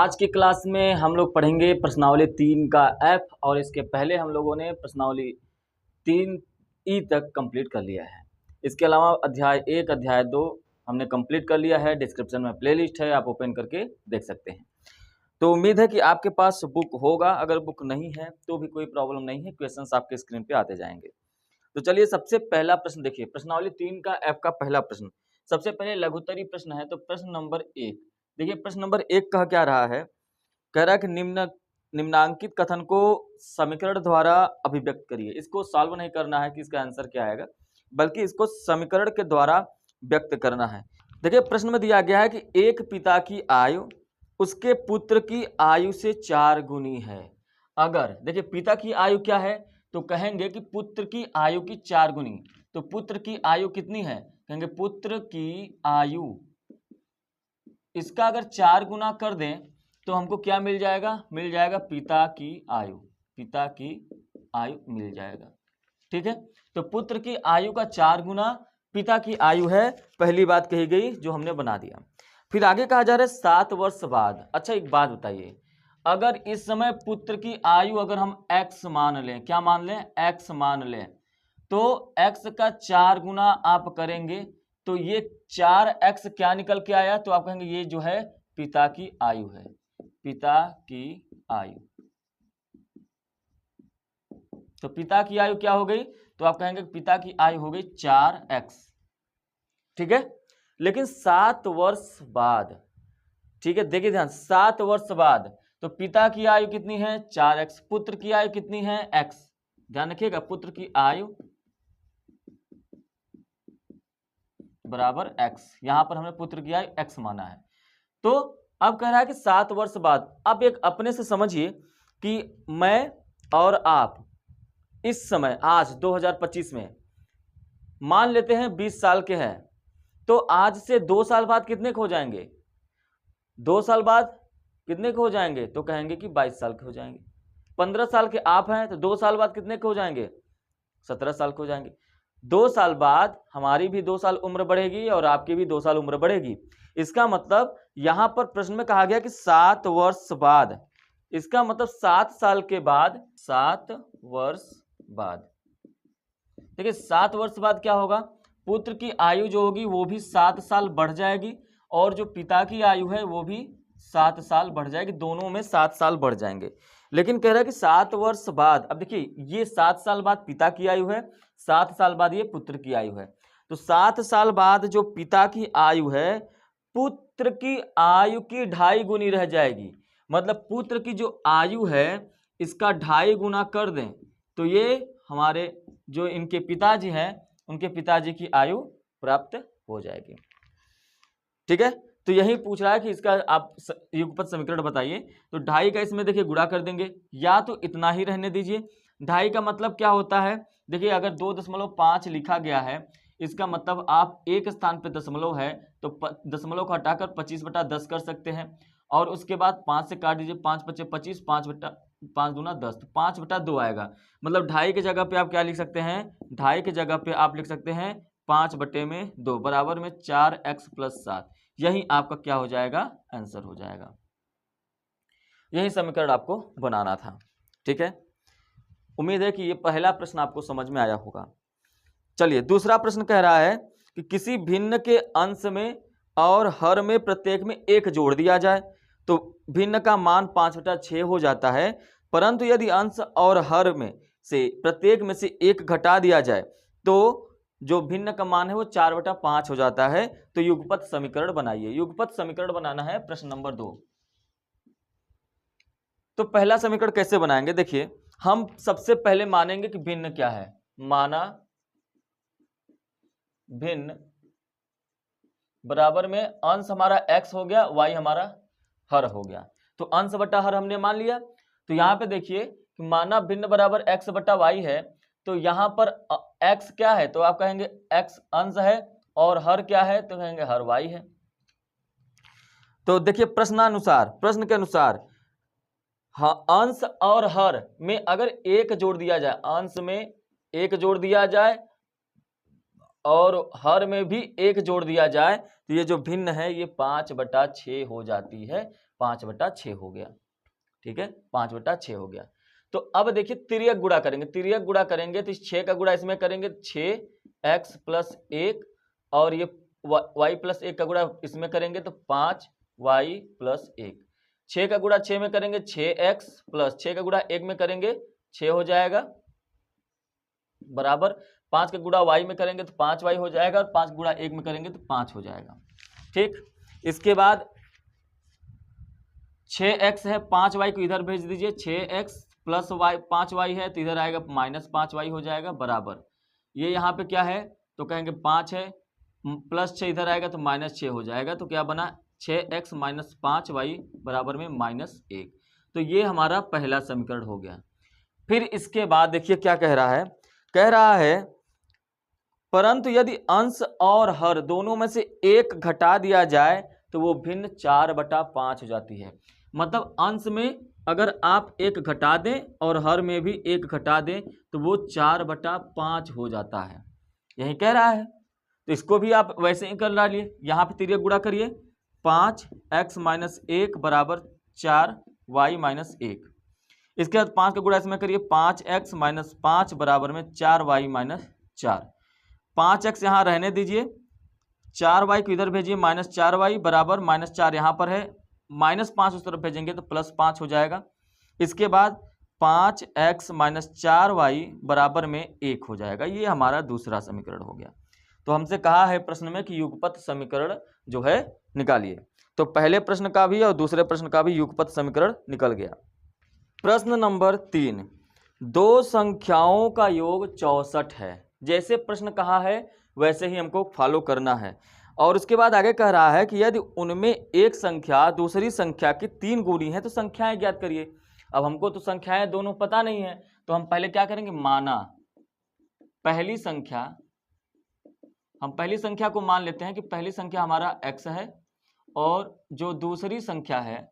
आज की क्लास में हम लोग पढ़ेंगे प्रश्नावली 3 का एफ और इसके पहले हम लोगों ने प्रश्नावली 3 ई तक कंप्लीट कर लिया है। इसके अलावा अध्याय 1 अध्याय 2 हमने कंप्लीट कर लिया है। डिस्क्रिप्शन में प्लेलिस्ट है, आप ओपन करके देख सकते हैं। तो उम्मीद है कि आपके पास बुक होगा। अगर बुक नहीं है तो भी कोई प्रॉब्लम नहीं है, क्वेश्चंस आपके स्क्रीन पे आते जाएंगे। तो चलिए सबसे पहला प्रश्न देखिए, प्रश्नावली 3 का एफ का पहला प्रश्न। सबसे पहले लघुत्तरी प्रश्न है, तो प्रश्न नंबर 1 देखिए। प्रश्न नंबर 1 कह क्या रहा है, कह रहा है कि निम्नांकित कथन को समीकरण द्वारा अभिव्यक्त करिए। इसको सॉल्व नहीं करना है कि इसका आंसर क्या आएगा, बल्कि इसको समीकरण के द्वारा व्यक्त करना है। देखिए प्रश्न में दिया गया है कि एक पिता की आयु उसके पुत्र की आयु से 4 गुनी है। अगर देखिए पिता की आयु क्या है, तो कहेंगे कि पुत्र की आयु की 4 गुनी। तो पुत्र की आयु कितनी है, कहेंगे पुत्र की आयु, इसका अगर 4 गुना कर दें तो हमको क्या मिल जाएगा, मिल जाएगा पिता की आयु, पिता की आयु मिल जाएगा। ठीक है, तो पुत्र की आयु का 4 गुना पिता की आयु है, पहली बात कही गई जो हमने बना दिया। फिर आगे कहा जा रहा है 7 वर्ष बाद। अच्छा एक बात बताइए, अगर इस समय पुत्र की आयु अगर हम x मान लें, क्या मान लें, x मान लें, तो x का 4 गुना आप करेंगे तो ये 4x क्या निकल के आया, तो आप कहेंगे ये जो है पिता की आयु है, पिता की आयु। तो पिता की आयु क्या हो गई, तो आप कहेंगे पिता की आयु हो गई 4x। ठीक है, लेकिन 7 वर्ष बाद, ठीक है देखिए ध्यान, 7 वर्ष बाद तो पिता की आयु कितनी है 4x, पुत्र की आयु कितनी है x। ध्यान रखिएगा, पुत्र की आयु बराबर x, यहां पर हमने पुत्र की आयु x माना है। तो अब कह रहा है कि 7 वर्ष बाद। अब एक अपने से समझिए कि मैं और आप इस समय आज 2025 में मान लेते हैं 20 साल के हैं, तो आज से 2 साल बाद कितने के हो जाएंगे, 2 साल बाद कितने के हो जाएंगे, तो कहेंगे कि 22 साल के हो जाएंगे। 15 साल के आप हैं तो 2 साल बाद कितने के हो जाएंगे, 17 साल के हो जाएंगे। 2 साल बाद हमारी भी 2 साल उम्र बढ़ेगी और आपकी भी 2 साल उम्र बढ़ेगी। इसका मतलब यहां पर प्रश्न में कहा गया कि 7 वर्ष बाद, इसका मतलब 7 साल के बाद, 7 वर्ष बाद। देखिए 7 वर्ष बाद क्या होगा, पुत्र की आयु जो होगी वो भी 7 साल बढ़ जाएगी और जो पिता की आयु है वो भी 7 साल बढ़ जाएगी, दोनों में 7 साल बढ़ जाएंगे। लेकिन कह रहा है कि 7 वर्ष बाद, अब देखिए ये 7 साल बाद पिता की आयु है, 7 साल बाद ये पुत्र की आयु है। तो 7 साल बाद जो पिता की आयु है, पुत्र की आयु की 2.5 गुनी रह जाएगी। मतलब पुत्र की जो आयु है इसका 2.5 गुना कर दें तो ये हमारे जो इनके पिताजी हैं उनके पिताजी की आयु प्राप्त हो जाएगी। ठीक है, तो यही पूछ रहा है कि इसका आप युगपत समीकरण बताइए। तो 2.5 का इसमें देखिए गुणा कर देंगे, या तो इतना ही रहने दीजिए। 2.5 का मतलब क्या होता है, देखिए अगर 2.5 लिखा गया है, इसका मतलब आप एक स्थान पे दशमलव है तो दशमलव को हटाकर 25/10 कर सकते हैं, और उसके बाद 5 से काट दीजिए, 5 × 5 = 25, 5 दूना 10, तो 5/2 आएगा। मतलब 2.5 की जगह पे आप क्या लिख सकते हैं, 2.5 की जगह पे आप लिख सकते हैं 5/2 बराबर में 4x + 7। यही आपका क्या हो जाएगा, आंसर हो जाएगा। यही समीकरण आपको बनाना था। ठीक है, उम्मीद है कि ये पहला प्रश्न आपको समझ में आया होगा। चलिए दूसरा प्रश्न कह रहा है कि किसी भिन्न के अंश में और हर में प्रत्येक में 1 जोड़ दिया जाए तो भिन्न का मान 5/6 हो जाता है, परंतु यदि अंश और हर में से प्रत्येक में से 1 घटा दिया जाए तो जो भिन्न का मान है वो 4/5 हो जाता है। तो युगपत समीकरण बनाइए। युगपत समीकरण बनाना है प्रश्न नंबर 2। तो पहला समीकरण कैसे बनाएंगे, देखिए हम सबसे पहले मानेंगे कि भिन्न क्या है, माना भिन्न बराबर में अंश हमारा x हो गया, y हमारा हर हो गया। तो अंश बटा हर हमने मान लिया। तो यहां पे देखिए कि माना भिन्न बराबर x/y है, तो यहां पर x क्या है, तो आप कहेंगे x अंश है, और हर क्या है, तो कहेंगे हर y है। तो देखिए प्रश्न के अनुसार हाँ, अंश और हर में अगर 1 जोड़ दिया जाए, अंश में 1 जोड़ दिया जाए और हर में भी 1 जोड़ दिया जाए, तो ये जो भिन्न है ये 5/6 हो जाती है। 5/6 हो गया। ठीक है, 5/6 हो गया। तो अब देखिए तिर्यक गुणा करेंगे, तिर्यक गुणा करेंगे तो इस 6 का गुणा इसमें करेंगे 6x + 1 और ये y + 1 का गुणा इसमें करेंगे तो 5y + 1। 6 का गुणा 6 में करेंगे 6x + 6 का गुणा 1 में करेंगे 6 हो जाएगा, बराबर 5 का गुणा y में करेंगे तो 5y हो जाएगा और 5 गुणा 1 में करेंगे तो 5 हो जाएगा। ठीक, इसके बाद 6x है, 5y को इधर भेज दीजिए, 6x + y 5y है तो इधर आएगा -5y हो जाएगा, बराबर ये यहाँ पे क्या है तो कहेंगे 5 है, +6 इधर आएगा तो -6 हो जाएगा। तो क्या बना 6x - 5y बराबर में -1। तो ये हमारा पहला समीकरण हो गया। फिर इसके बाद देखिए क्या कह रहा है परंतु यदि अंश और हर दोनों में से एक घटा दिया जाए तो वो भिन्न 4/5 हो जाती है। मतलब अंश में अगर आप एक घटा दें और हर में भी एक घटा दें तो वो 4/5 हो जाता है, यही कह रहा है। तो इसको भी आप वैसे ही कर डालिए, यहाँ पे तिर्यक गुणा करिए, 5x - 1 बराबर 4y - 1। इसके बाद 5 का गुणा इसमें करिए, 5x - 5 बराबर में 4y - 4। 5x यहाँ रहने दीजिए, 4y को इधर भेजिए, -4y बराबर -4 यहाँ पर है, -5 उस तरफ भेजेंगे तो +5 हो जाएगा। इसके बाद 5x - 4y बराबर में 1 हो जाएगा। ये हमारा दूसरा समीकरण हो गया। तो हमसे कहा है प्रश्न में कि युगपत समीकरण जो है निकालिए। तो पहले प्रश्न का भी और दूसरे प्रश्न का भी युगपत समीकरण निकल गया। प्रश्न नंबर 3, दो संख्याओं का योग 64 है। जैसे प्रश्न कहा है वैसे ही हमको फॉलो करना है। और उसके बाद आगे कह रहा है कि यदि उनमें एक संख्या दूसरी संख्या की 3 गुनी है तो संख्याएं ज्ञात करिए। अब हमको तो संख्याएं दोनों पता नहीं है, तो हम पहले क्या करेंगे, माना हम पहली संख्या को मान लेते हैं कि पहली संख्या हमारा x है और जो दूसरी संख्या है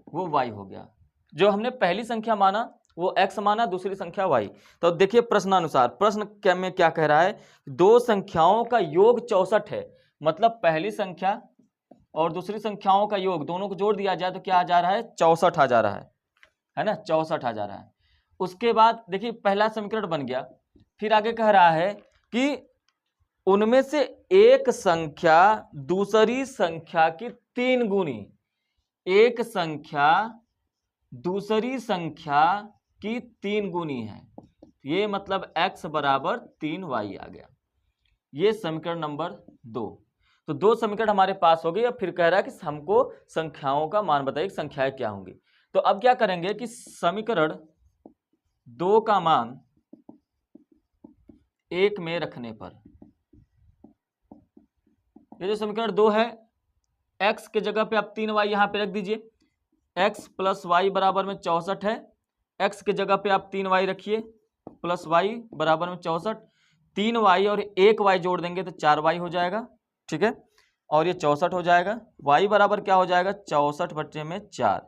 वो y हो गया। जो हमने पहली संख्या माना वो x माना, दूसरी संख्या y। तो देखिए प्रश्नानुसार प्रश्न में क्या कह रहा है, दो संख्याओं का योग 64 है। मतलब पहली संख्या और दूसरी संख्याओं का योग दोनों को जोड़ दिया जाए तो क्या आ जा रहा है, 64 आ जा रहा है ना, 64 आ जा रहा है। उसके बाद देखिए पहला समीकरण बन गया। फिर आगे कह रहा है कि उनमें से एक संख्या दूसरी संख्या की 3 गुनी, एक संख्या दूसरी संख्या की 3 गुनी है, ये मतलब x बराबर 3y आ गया। ये समीकरण नंबर 2। तो 2 समीकरण हमारे पास हो गए। अब फिर कह रहा है कि हमको संख्याओं का मान बताइए, संख्याएं क्या होंगी। तो अब क्या करेंगे कि समीकरण 2 का मान 1 में रखने पर, ये जो समीकरण 2 है, x के जगह पे आप 3y यहां पे रख दीजिए, x + y बराबर में 64 है। x के जगह पे आप 3y रखिए प्लस y बराबर में 64, 3y और 1y जोड़ देंगे तो 4y हो जाएगा। ठीक है, और ये 64 हो जाएगा। y बराबर क्या हो जाएगा, 64/4।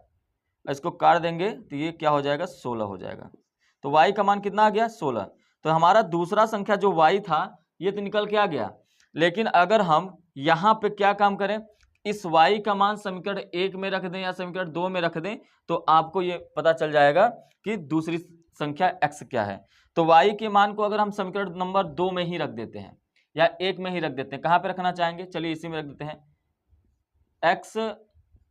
इसको काट देंगे तो ये क्या हो जाएगा, 16 हो जाएगा। तो y का मान कितना आ गया, 16। तो हमारा दूसरा संख्या जो y था ये तो निकल के आ गया। लेकिन अगर हम यहाँ पे क्या काम करें, इस y का मान समीकरण 1 में रख दें या समीकरण 2 में रख दें तो आपको ये पता चल जाएगा कि दूसरी संख्या x क्या है। तो y के मान को अगर हम समीकरण नंबर 2 में ही रख देते हैं या 1 में ही रख देते हैं, कहाँ पे रखना चाहेंगे, चलिए इसी में रख देते हैं, x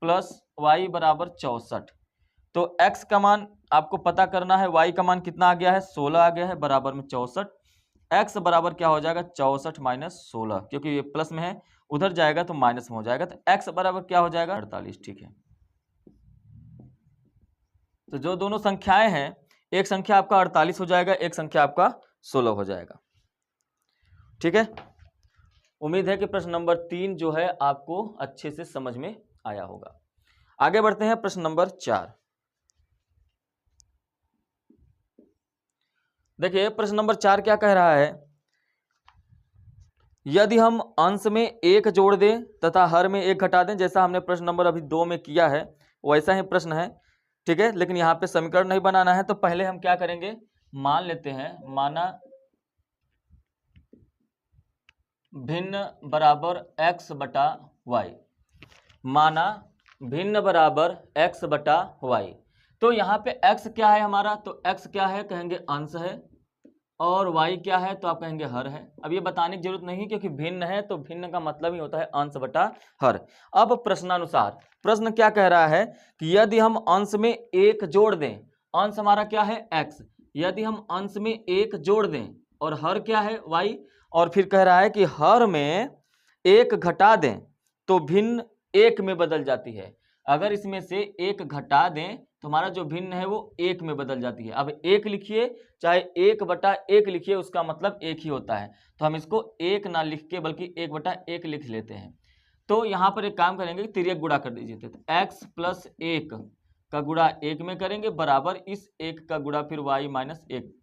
+ y बराबर 64। तो x का मान आपको पता करना है, y का मान कितना आ गया है, 16 आ गया है, बराबर में 64। x बराबर क्या हो जाएगा, 64 - 16, क्योंकि ये प्लस में है, उधर जाएगा तो माइनस में हो जाएगा। तो x बराबर क्या हो जाएगा, 48। ठीक है, तो जो दोनों संख्याएं हैं, एक संख्या आपका 48 हो जाएगा, एक संख्या आपका 16 हो जाएगा। ठीक है, उम्मीद है कि प्रश्न नंबर 3 जो है आपको अच्छे से समझ में आया होगा। आगे बढ़ते हैं प्रश्न नंबर 4। देखिए प्रश्न नंबर 4 क्या कह रहा है, यदि हम अंश में 1 जोड़ दें तथा हर में 1 घटा दें, जैसा हमने प्रश्न नंबर अभी 2 में किया है वैसा ही प्रश्न है। ठीक है, लेकिन यहाँ पे समीकरण नहीं बनाना है। तो पहले हम क्या करेंगे, मान लेते हैं, माना भिन्न बराबर x/y। माना भिन्न बराबर x बटा y। तो यहाँ पे x क्या है हमारा, तो x क्या है कहेंगे अंश है, और y क्या है तो आप कहेंगे हर है। अब ये बताने की जरूरत नहीं क्योंकि भिन्न है तो भिन्न का मतलब ही होता है अंश बटा हर। अब प्रश्नानुसार प्रश्न क्या कह रहा है कि यदि हम अंश में एक जोड़ दें, अंश हमारा क्या है x, यदि हम अंश में एक जोड़ दें और हर क्या है y, और फिर कह रहा है कि हर में एक घटा दें तो भिन्न एक में बदल जाती है। अगर इसमें से एक घटा दें तो हमारा जो भिन्न है वो एक में बदल जाती है। अब एक लिखिए चाहे एक बटा एक लिखिए, उसका मतलब एक ही होता है, तो हम इसको एक ना लिख के बल्कि एक बटा एक लिख लेते हैं। तो यहाँ पर एक काम करेंगे कि तिर्यक गुणा कर दीजिए, तो x प्लस एक का गुणा एक में करेंगे बराबर इस एक का गुणा फिर y माइनस एक।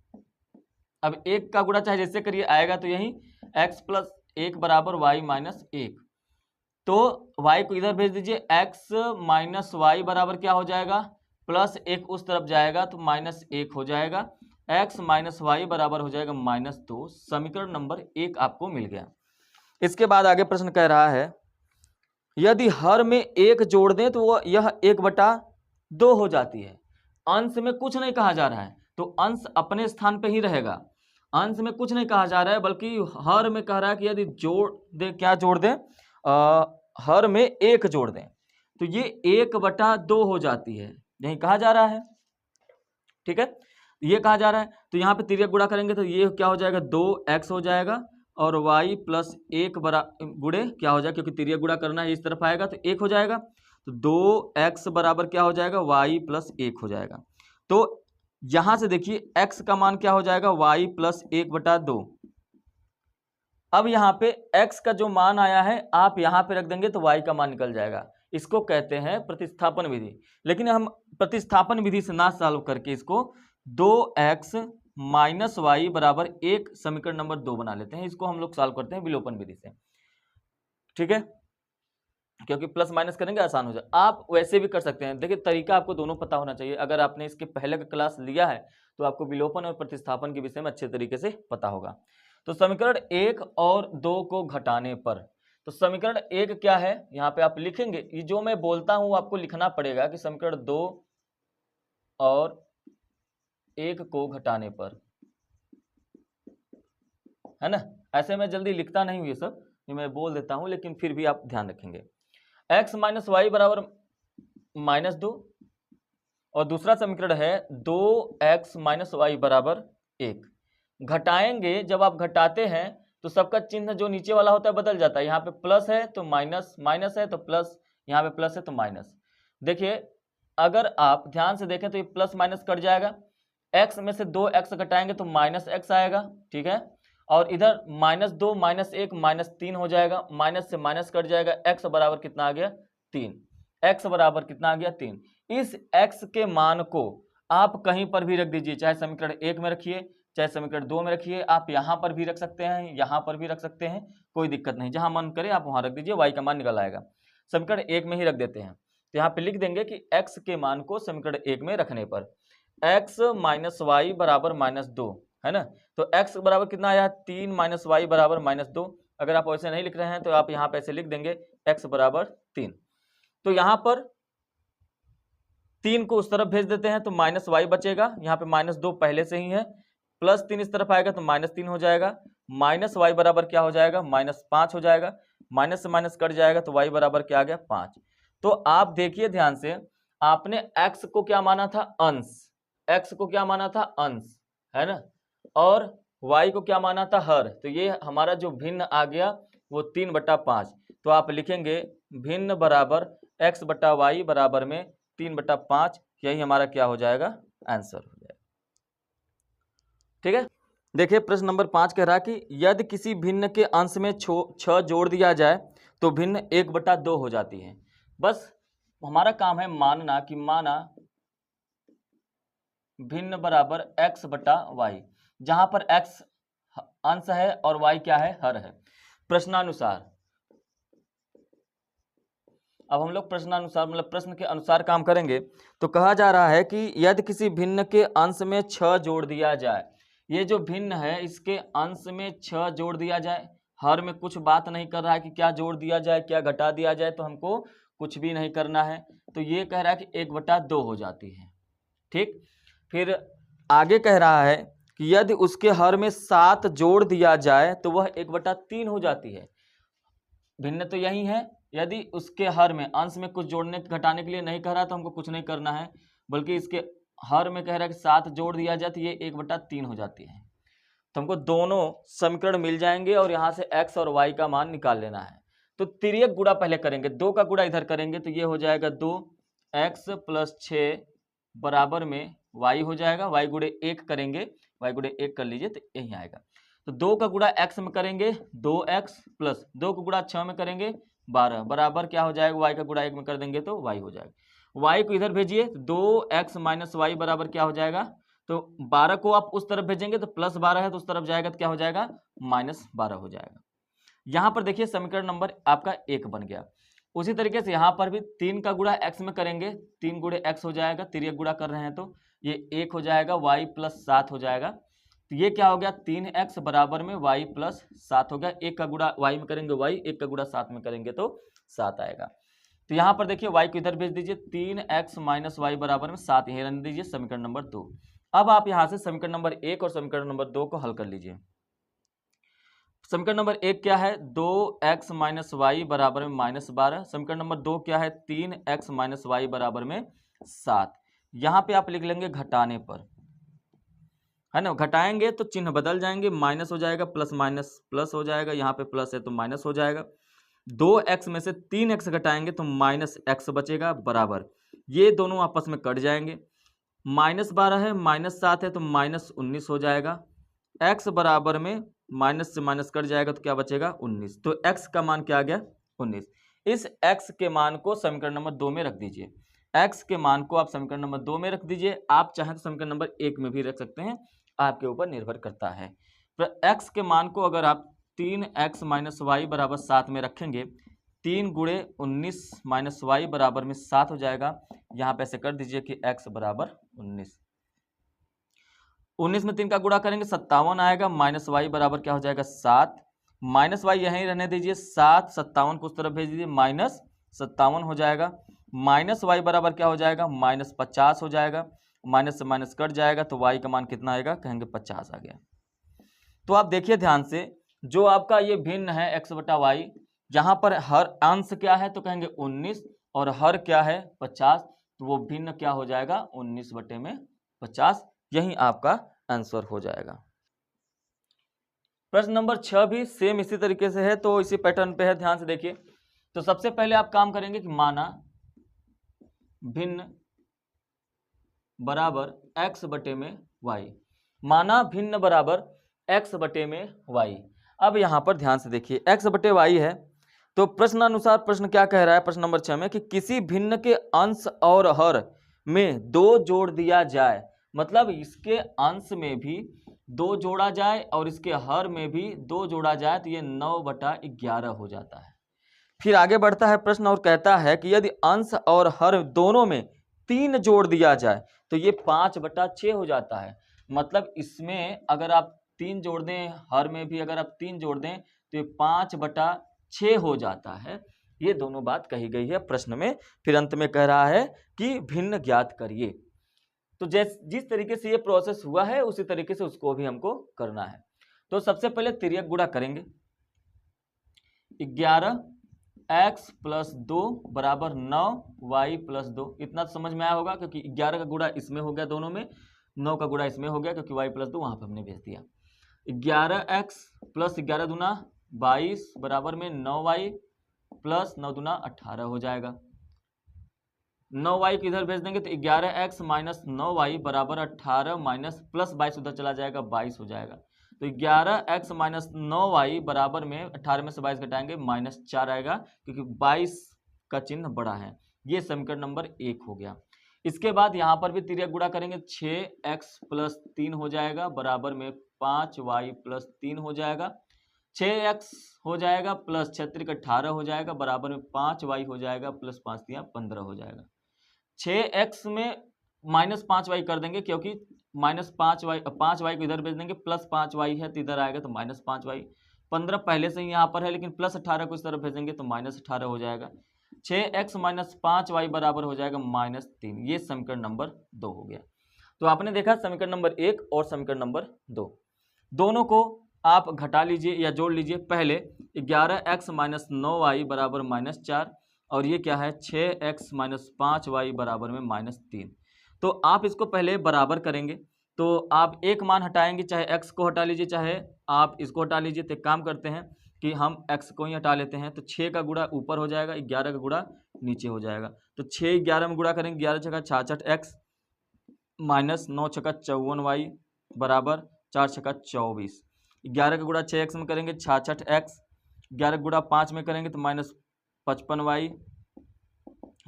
अब एक का गुणा चाहे जैसे करिए आएगा तो यही x प्लस एक बराबर y माइनस एक। तो y को इधर भेज दीजिए, x माइनस वाई बराबर क्या हो जाएगा, प्लस एक उस तरफ जाएगा तो माइनस एक हो जाएगा, x माइनस वाई बराबर हो जाएगा -2। समीकरण नंबर 1 आपको मिल गया। इसके बाद आगे प्रश्न कह रहा है यदि हर में एक जोड़ दें तो वो यह 1/2 हो जाती है। अंश में कुछ नहीं कहा जा रहा है तो अंश अपने स्थान पे ही रहेगा, अंश में कुछ नहीं कहा जा रहा है बल्कि हर में कह रहा है कि यदि जोड़ दे, क्या जोड़ दें, हर में एक जोड़ दें तो ये 1/2 हो जाती है, यही कहा जा रहा है। ठीक है, ये कहा जा रहा है तो यहाँ पे तिर्यक गुणा करेंगे तो ये क्या हो जाएगा 2x हो जाएगा और y प्लस एक गुणे क्या हो जाएगा, क्योंकि तिर्यक गुणा करना है इस तरफ आएगा तो 1 हो जाएगा, तो 2x बराबर क्या हो जाएगा y प्लस 1 हो जाएगा। तो यहां से देखिए x का मान क्या हो जाएगा y प्लस 1/2। अब यहाँ पे x का जो मान आया है आप यहाँ पे रख देंगे तो y का मान निकल जाएगा। इसको कहते हैं प्रतिस्थापन विधि, लेकिन हम प्रतिस्थापन विधि से ना सॉल्व करके इसको 2x माइनस वाई बराबर 1 समीकरण नंबर 2 बना लेते हैं। इसको हम लोग सॉल्व करते हैं विलोपन विधि से। ठीक है, क्योंकि प्लस माइनस करेंगे आसान हो जाए। आप वैसे भी कर सकते हैं, देखिए तरीका आपको दोनों पता होना चाहिए। अगर आपने इसके पहले का क्लास लिया है तो आपको विलोपन और प्रतिस्थापन के विषय में अच्छे तरीके से पता होगा। तो समीकरण 1 और 2 को घटाने पर, तो समीकरण 1 क्या है यहाँ पे आप लिखेंगे, ये जो मैं बोलता हूं आपको लिखना पड़ेगा कि समीकरण 2 और 1 को घटाने पर, है ना। ऐसे मैं जल्दी लिखता नहीं हूं ये सब, ये मैं बोल देता हूं, लेकिन फिर भी आप ध्यान रखेंगे। x माइनस वाई बराबर -2 और दूसरा समीकरण है 2x माइनस वाई बराबर 1। घटाएंगे, जब आप घटाते हैं तो सबका चिन्ह जो नीचे वाला होता है बदल जाता है। यहाँ पे प्लस है तो माइनस, माइनस है तो प्लस, यहाँ पे प्लस है तो माइनस। देखिए अगर आप ध्यान से देखें तो ये प्लस माइनस कट जाएगा, x में से 2x घटाएंगे तो -x आएगा। ठीक है, और इधर -2 -1 -3 हो जाएगा, माइनस से माइनस कट जाएगा, x बराबर कितना आ गया 3। x बराबर कितना आ गया 3। इस x के मान को आप कहीं पर भी रख दीजिए, चाहे समीकरण 1 में रखिए चाहे समीकरण 2 में रखिए, आप यहाँ पर भी रख सकते हैं, यहाँ पर भी रख सकते हैं, कोई दिक्कत नहीं, जहां मन करे आप वहां रख दीजिए, y का मान निकल आएगा। समीकरण 1 में ही रख देते हैं तो यहाँ पे लिख देंगे कि x के मान को समीकरण 1 में रखने पर x माइनस वाई बराबर -2, है ना। तो x बराबर कितना आया 3 माइनस वाई बराबर -2। अगर आप वैसे नहीं लिख रहे हैं तो आप यहाँ पे ऐसे लिख देंगे x बराबर 3। तो यहाँ पर 3 को उस तरफ भेज देते हैं तो माइनस वाई बचेगा, यहाँ पे -2 पहले से ही है, प्लस 3 इस तरफ आएगा तो -3 हो जाएगा, माइनस वाई बराबर क्या हो जाएगा -5 हो जाएगा, माइनस से माइनस कट जाएगा तो वाई बराबर क्या आ गया 5। तो आप देखिए ध्यान से, आपने x को क्या माना था अंश, x को क्या माना था अंश, है ना, और y को क्या माना था हर। तो ये हमारा जो भिन्न आ गया वो 3/5। तो आप लिखेंगे भिन्न बराबर x बटा वाई बराबर में 3/5, यही हमारा क्या हो जाएगा आंसर हो जाएगा। ठीक है, देखिए प्रश्न नंबर 5 कह रहा है कि यदि किसी भिन्न के अंश में 6 जोड़ दिया जाए तो भिन्न 1/2 हो जाती है। बस हमारा काम है मानना कि माना भिन्न बराबर x बटा वाई, जहां पर x अंश है और y क्या है हर है। प्रश्नानुसार, अब हम लोग प्रश्नानुसार मतलब प्रश्न के अनुसार काम करेंगे। तो कहा जा रहा है कि यदि किसी भिन्न के अंश में 6 जोड़ दिया जाए, ये जो भिन्न है इसके अंश में 6 जोड़ दिया जाए, हर में कुछ बात नहीं कर रहा है कि क्या जोड़ दिया जाए क्या घटा दिया जाए, तो हमको कुछ भी नहीं करना है, तो ये कह रहा है कि 1/2 हो जाती है। ठीक, फिर आगे कह रहा है कि यदि उसके हर में 7 जोड़ दिया जाए तो वह 1/3 हो जाती है। भिन्न तो यही है, यदि उसके हर में अंश में कुछ जोड़ने घटाने के लिए नहीं कह रहा तो हमको कुछ नहीं करना है, बल्कि इसके हर में कह रहा है कि 7 जोड़ दिया जाए तो ये 1/3 हो जाती है। तो हमको दोनों समीकरण मिल जाएंगे और यहाँ से x और y का मान निकाल लेना है। तो तिर्यक गुणा पहले करेंगे, 2 का गुणा इधर करेंगे तो ये हो जाएगा 2x + 6 बराबर में y हो जाएगा, y गुणे 1 करेंगे, y गुणे 1 कर लीजिए तो यही आएगा। तो 2 का गुणा x में करेंगे 2x प्लस 2 का गुणा 6 में करेंगे 12 बराबर क्या हो जाएगा, y का गुणा 1 में कर देंगे तो y हो जाएगा। y को इधर भेजिए, 2x - y बराबर क्या हो जाएगा, तो 12 को आप उस तरफ भेजेंगे तो +12 है तो उस तरफ जाएगा तो क्या हो जाएगा, -12 हो जाएगा। यहाँ पर देखिए समीकरण नंबर आपका 1 बन गया। उसी तरीके से यहाँ पर भी 3 का गुणा x में करेंगे, 3 गुणे x हो जाएगा, तिर्यक गुणा कर रहे हैं तो ये 1 हो जाएगा, y + 7 हो जाएगा। तो ये क्या हो गया, 3x बराबर में y + 7 हो गया। 1 का गुणा y में करेंगे y, 1 का गुणा 7 में करेंगे तो 7 आएगा। तो यहाँ पर देखिए y को इधर भेज दीजिए, 3x - y बराबर में 7 यहीं रहने दीजिए, समीकरण नंबर 2। अब आप यहाँ से समीकरण नंबर 1 और समीकरण नंबर 2 को हल कर लीजिए। समीकरण नंबर 1 क्या है, 2x - y बराबर में -12। समीकरण नंबर 2 क्या है, 3x - y बराबर में 7। यहाँ पे आप लिख लेंगे घटाने पर, है ना, घटाएंगे तो चिन्ह बदल जाएंगे, माइनस हो जाएगा, प्लस माइनस प्लस हो जाएगा, यहाँ पे प्लस है तो माइनस हो जाएगा। 2x में से 3x घटाएंगे तो -x बचेगा बराबर, ये दोनों आपस में कट जाएंगे, -12 है -7 है तो -19 हो जाएगा। x बराबर में माइनस से माइनस कट जाएगा तो क्या बचेगा, 19। तो x का मान क्या आ गया, 19। इस x के मान को समीकरण नंबर 2 में रख दीजिए। x के मान को आप समीकरण नंबर 2 में रख दीजिए, आप चाहें तो समीकरण नंबर 1 में भी रख सकते हैं, आपके ऊपर निर्भर करता है। तो x के मान को अगर आप 3x - y बराबर 7 में रखेंगे, 3 गुणे 19 - y बराबर में 7 हो जाएगा। यहाँ पे ऐसे कर दीजिए कि x बराबर 19। 19 में 3 का गुणा करेंगे 57 आएगा, -y बराबर क्या हो जाएगा, 7। -y यहीं रहने दीजिए, 7 57 को उस तरफ भेज दीजिए, -57 हो जाएगा। -y बराबर क्या हो जाएगा, -50 हो जाएगा। माइनस से माइनस कट जाएगा तो y का मान कितना आएगा, कहेंगे 50 आ गया। तो आप देखिए ध्यान से, जो आपका ये भिन्न है x बटा y, यहाँ पर हर अंश क्या है तो कहेंगे 19 और हर क्या है 50, तो वो भिन्न क्या हो जाएगा, 19/50। यही आपका आंसर हो जाएगा। प्रश्न नंबर 6 भी सेम इसी तरीके से है, तो इसी पैटर्न पे है, ध्यान से देखिए। तो सबसे पहले आप काम करेंगे कि माना भिन्न बराबर x बटे में y, माना भिन्न बराबर x बटे में y। अब यहाँ पर ध्यान से देखिए, x बटे y है, तो प्रश्नानुसार प्रश्न क्या कह रहा है, प्रश्न नंबर 6 में कि किसी भिन्न के अंश और हर में 2 जोड़ दिया जाए, मतलब इसके अंश में भी 2 जोड़ा जाए और इसके हर में भी 2 जोड़ा जाए, तो ये 9/11 हो जाता है। फिर आगे बढ़ता है प्रश्न और कहता है कि यदि अंश और हर दोनों में 3 जोड़ दिया जाए तो ये 5/6 हो जाता है। मतलब इसमें अगर आप 3 जोड़ दें, हर में भी अगर आप 3 जोड़ दें तो ये 5/6 हो जाता है। ये दोनों बात कही गई है प्रश्न में। फिर अंत में कह रहा है कि भिन्न ज्ञात करिए। तो जिस तरीके से ये प्रोसेस हुआ है उसी तरीके से उसको भी हमको करना है। तो सबसे पहले तिर्यक गुणा करेंगे, 11x + 2 बराबर 9y + 2। इतना तो समझ में आया होगा, क्योंकि 11 का गुणा इसमें हो गया दोनों में, 9 का गुणा इसमें हो गया, क्योंकि y + 2 वहां पर हमने भेज दिया। 11x + 11 दूना 22 बराबर में 9y + 9 दूना 18 हो जाएगा। 9y को इधर भेज देंगे तो 11x - 9y बराबर 18 माइनस प्लस 22 उधर चला जाएगा, 22 हो जाएगा। तो 11x - 9y बराबर में 18 में से 22 घटाएंगे -4 आएगा, क्योंकि 22 का चिन्ह बड़ा है। ये समीकरण नंबर 1 हो गया। इसके बाद यहाँ पर भी तिर्यक गुणा करेंगे, 6x + 3 हो जाएगा बराबर में 5y + 3 हो जाएगा। 6x हो जाएगा प्लस 6 18 हो जाएगा बराबर में 5y हो जाएगा प्लस 5 15 हो जाएगा। 6x में -5y कर देंगे, क्योंकि -5y को इधर भेज देंगे, प्लस 5y है तो इधर आएगा तो -5y। 15 पहले से ही यहाँ पर है, लेकिन प्लस 18 को इस तरफ भेजेंगे तो -18 हो जाएगा। 6x माइनस 5y बराबर हो जाएगा -3। ये समीकरण नंबर 2 हो गया। तो आपने देखा समीकरण नंबर 1 और समीकरण नंबर 2 दोनों को आप घटा लीजिए या जोड़ लीजिए। पहले 11x माइनस 9y बराबर -4 और ये क्या है 6x माइनस 5y बराबर में -3। तो आप इसको पहले बराबर करेंगे तो आप एक मान हटाएंगे, चाहे x को हटा लीजिए चाहे आप इसको हटा लीजिए। तो एक काम करते हैं कि हम x को ही हटा लेते हैं। तो 6 का गुणा ऊपर हो जाएगा, 11 का गुणा नीचे हो जाएगा। तो 6 11 में गुणा करेंगे, 11 छक्का 66x माइनस 9 छक्का 54y बराबर 4 छक्का 24। 11 का गुणा 6x में करेंगे 66x, 11 का गुणा 5 में करेंगे तो माइनस 55y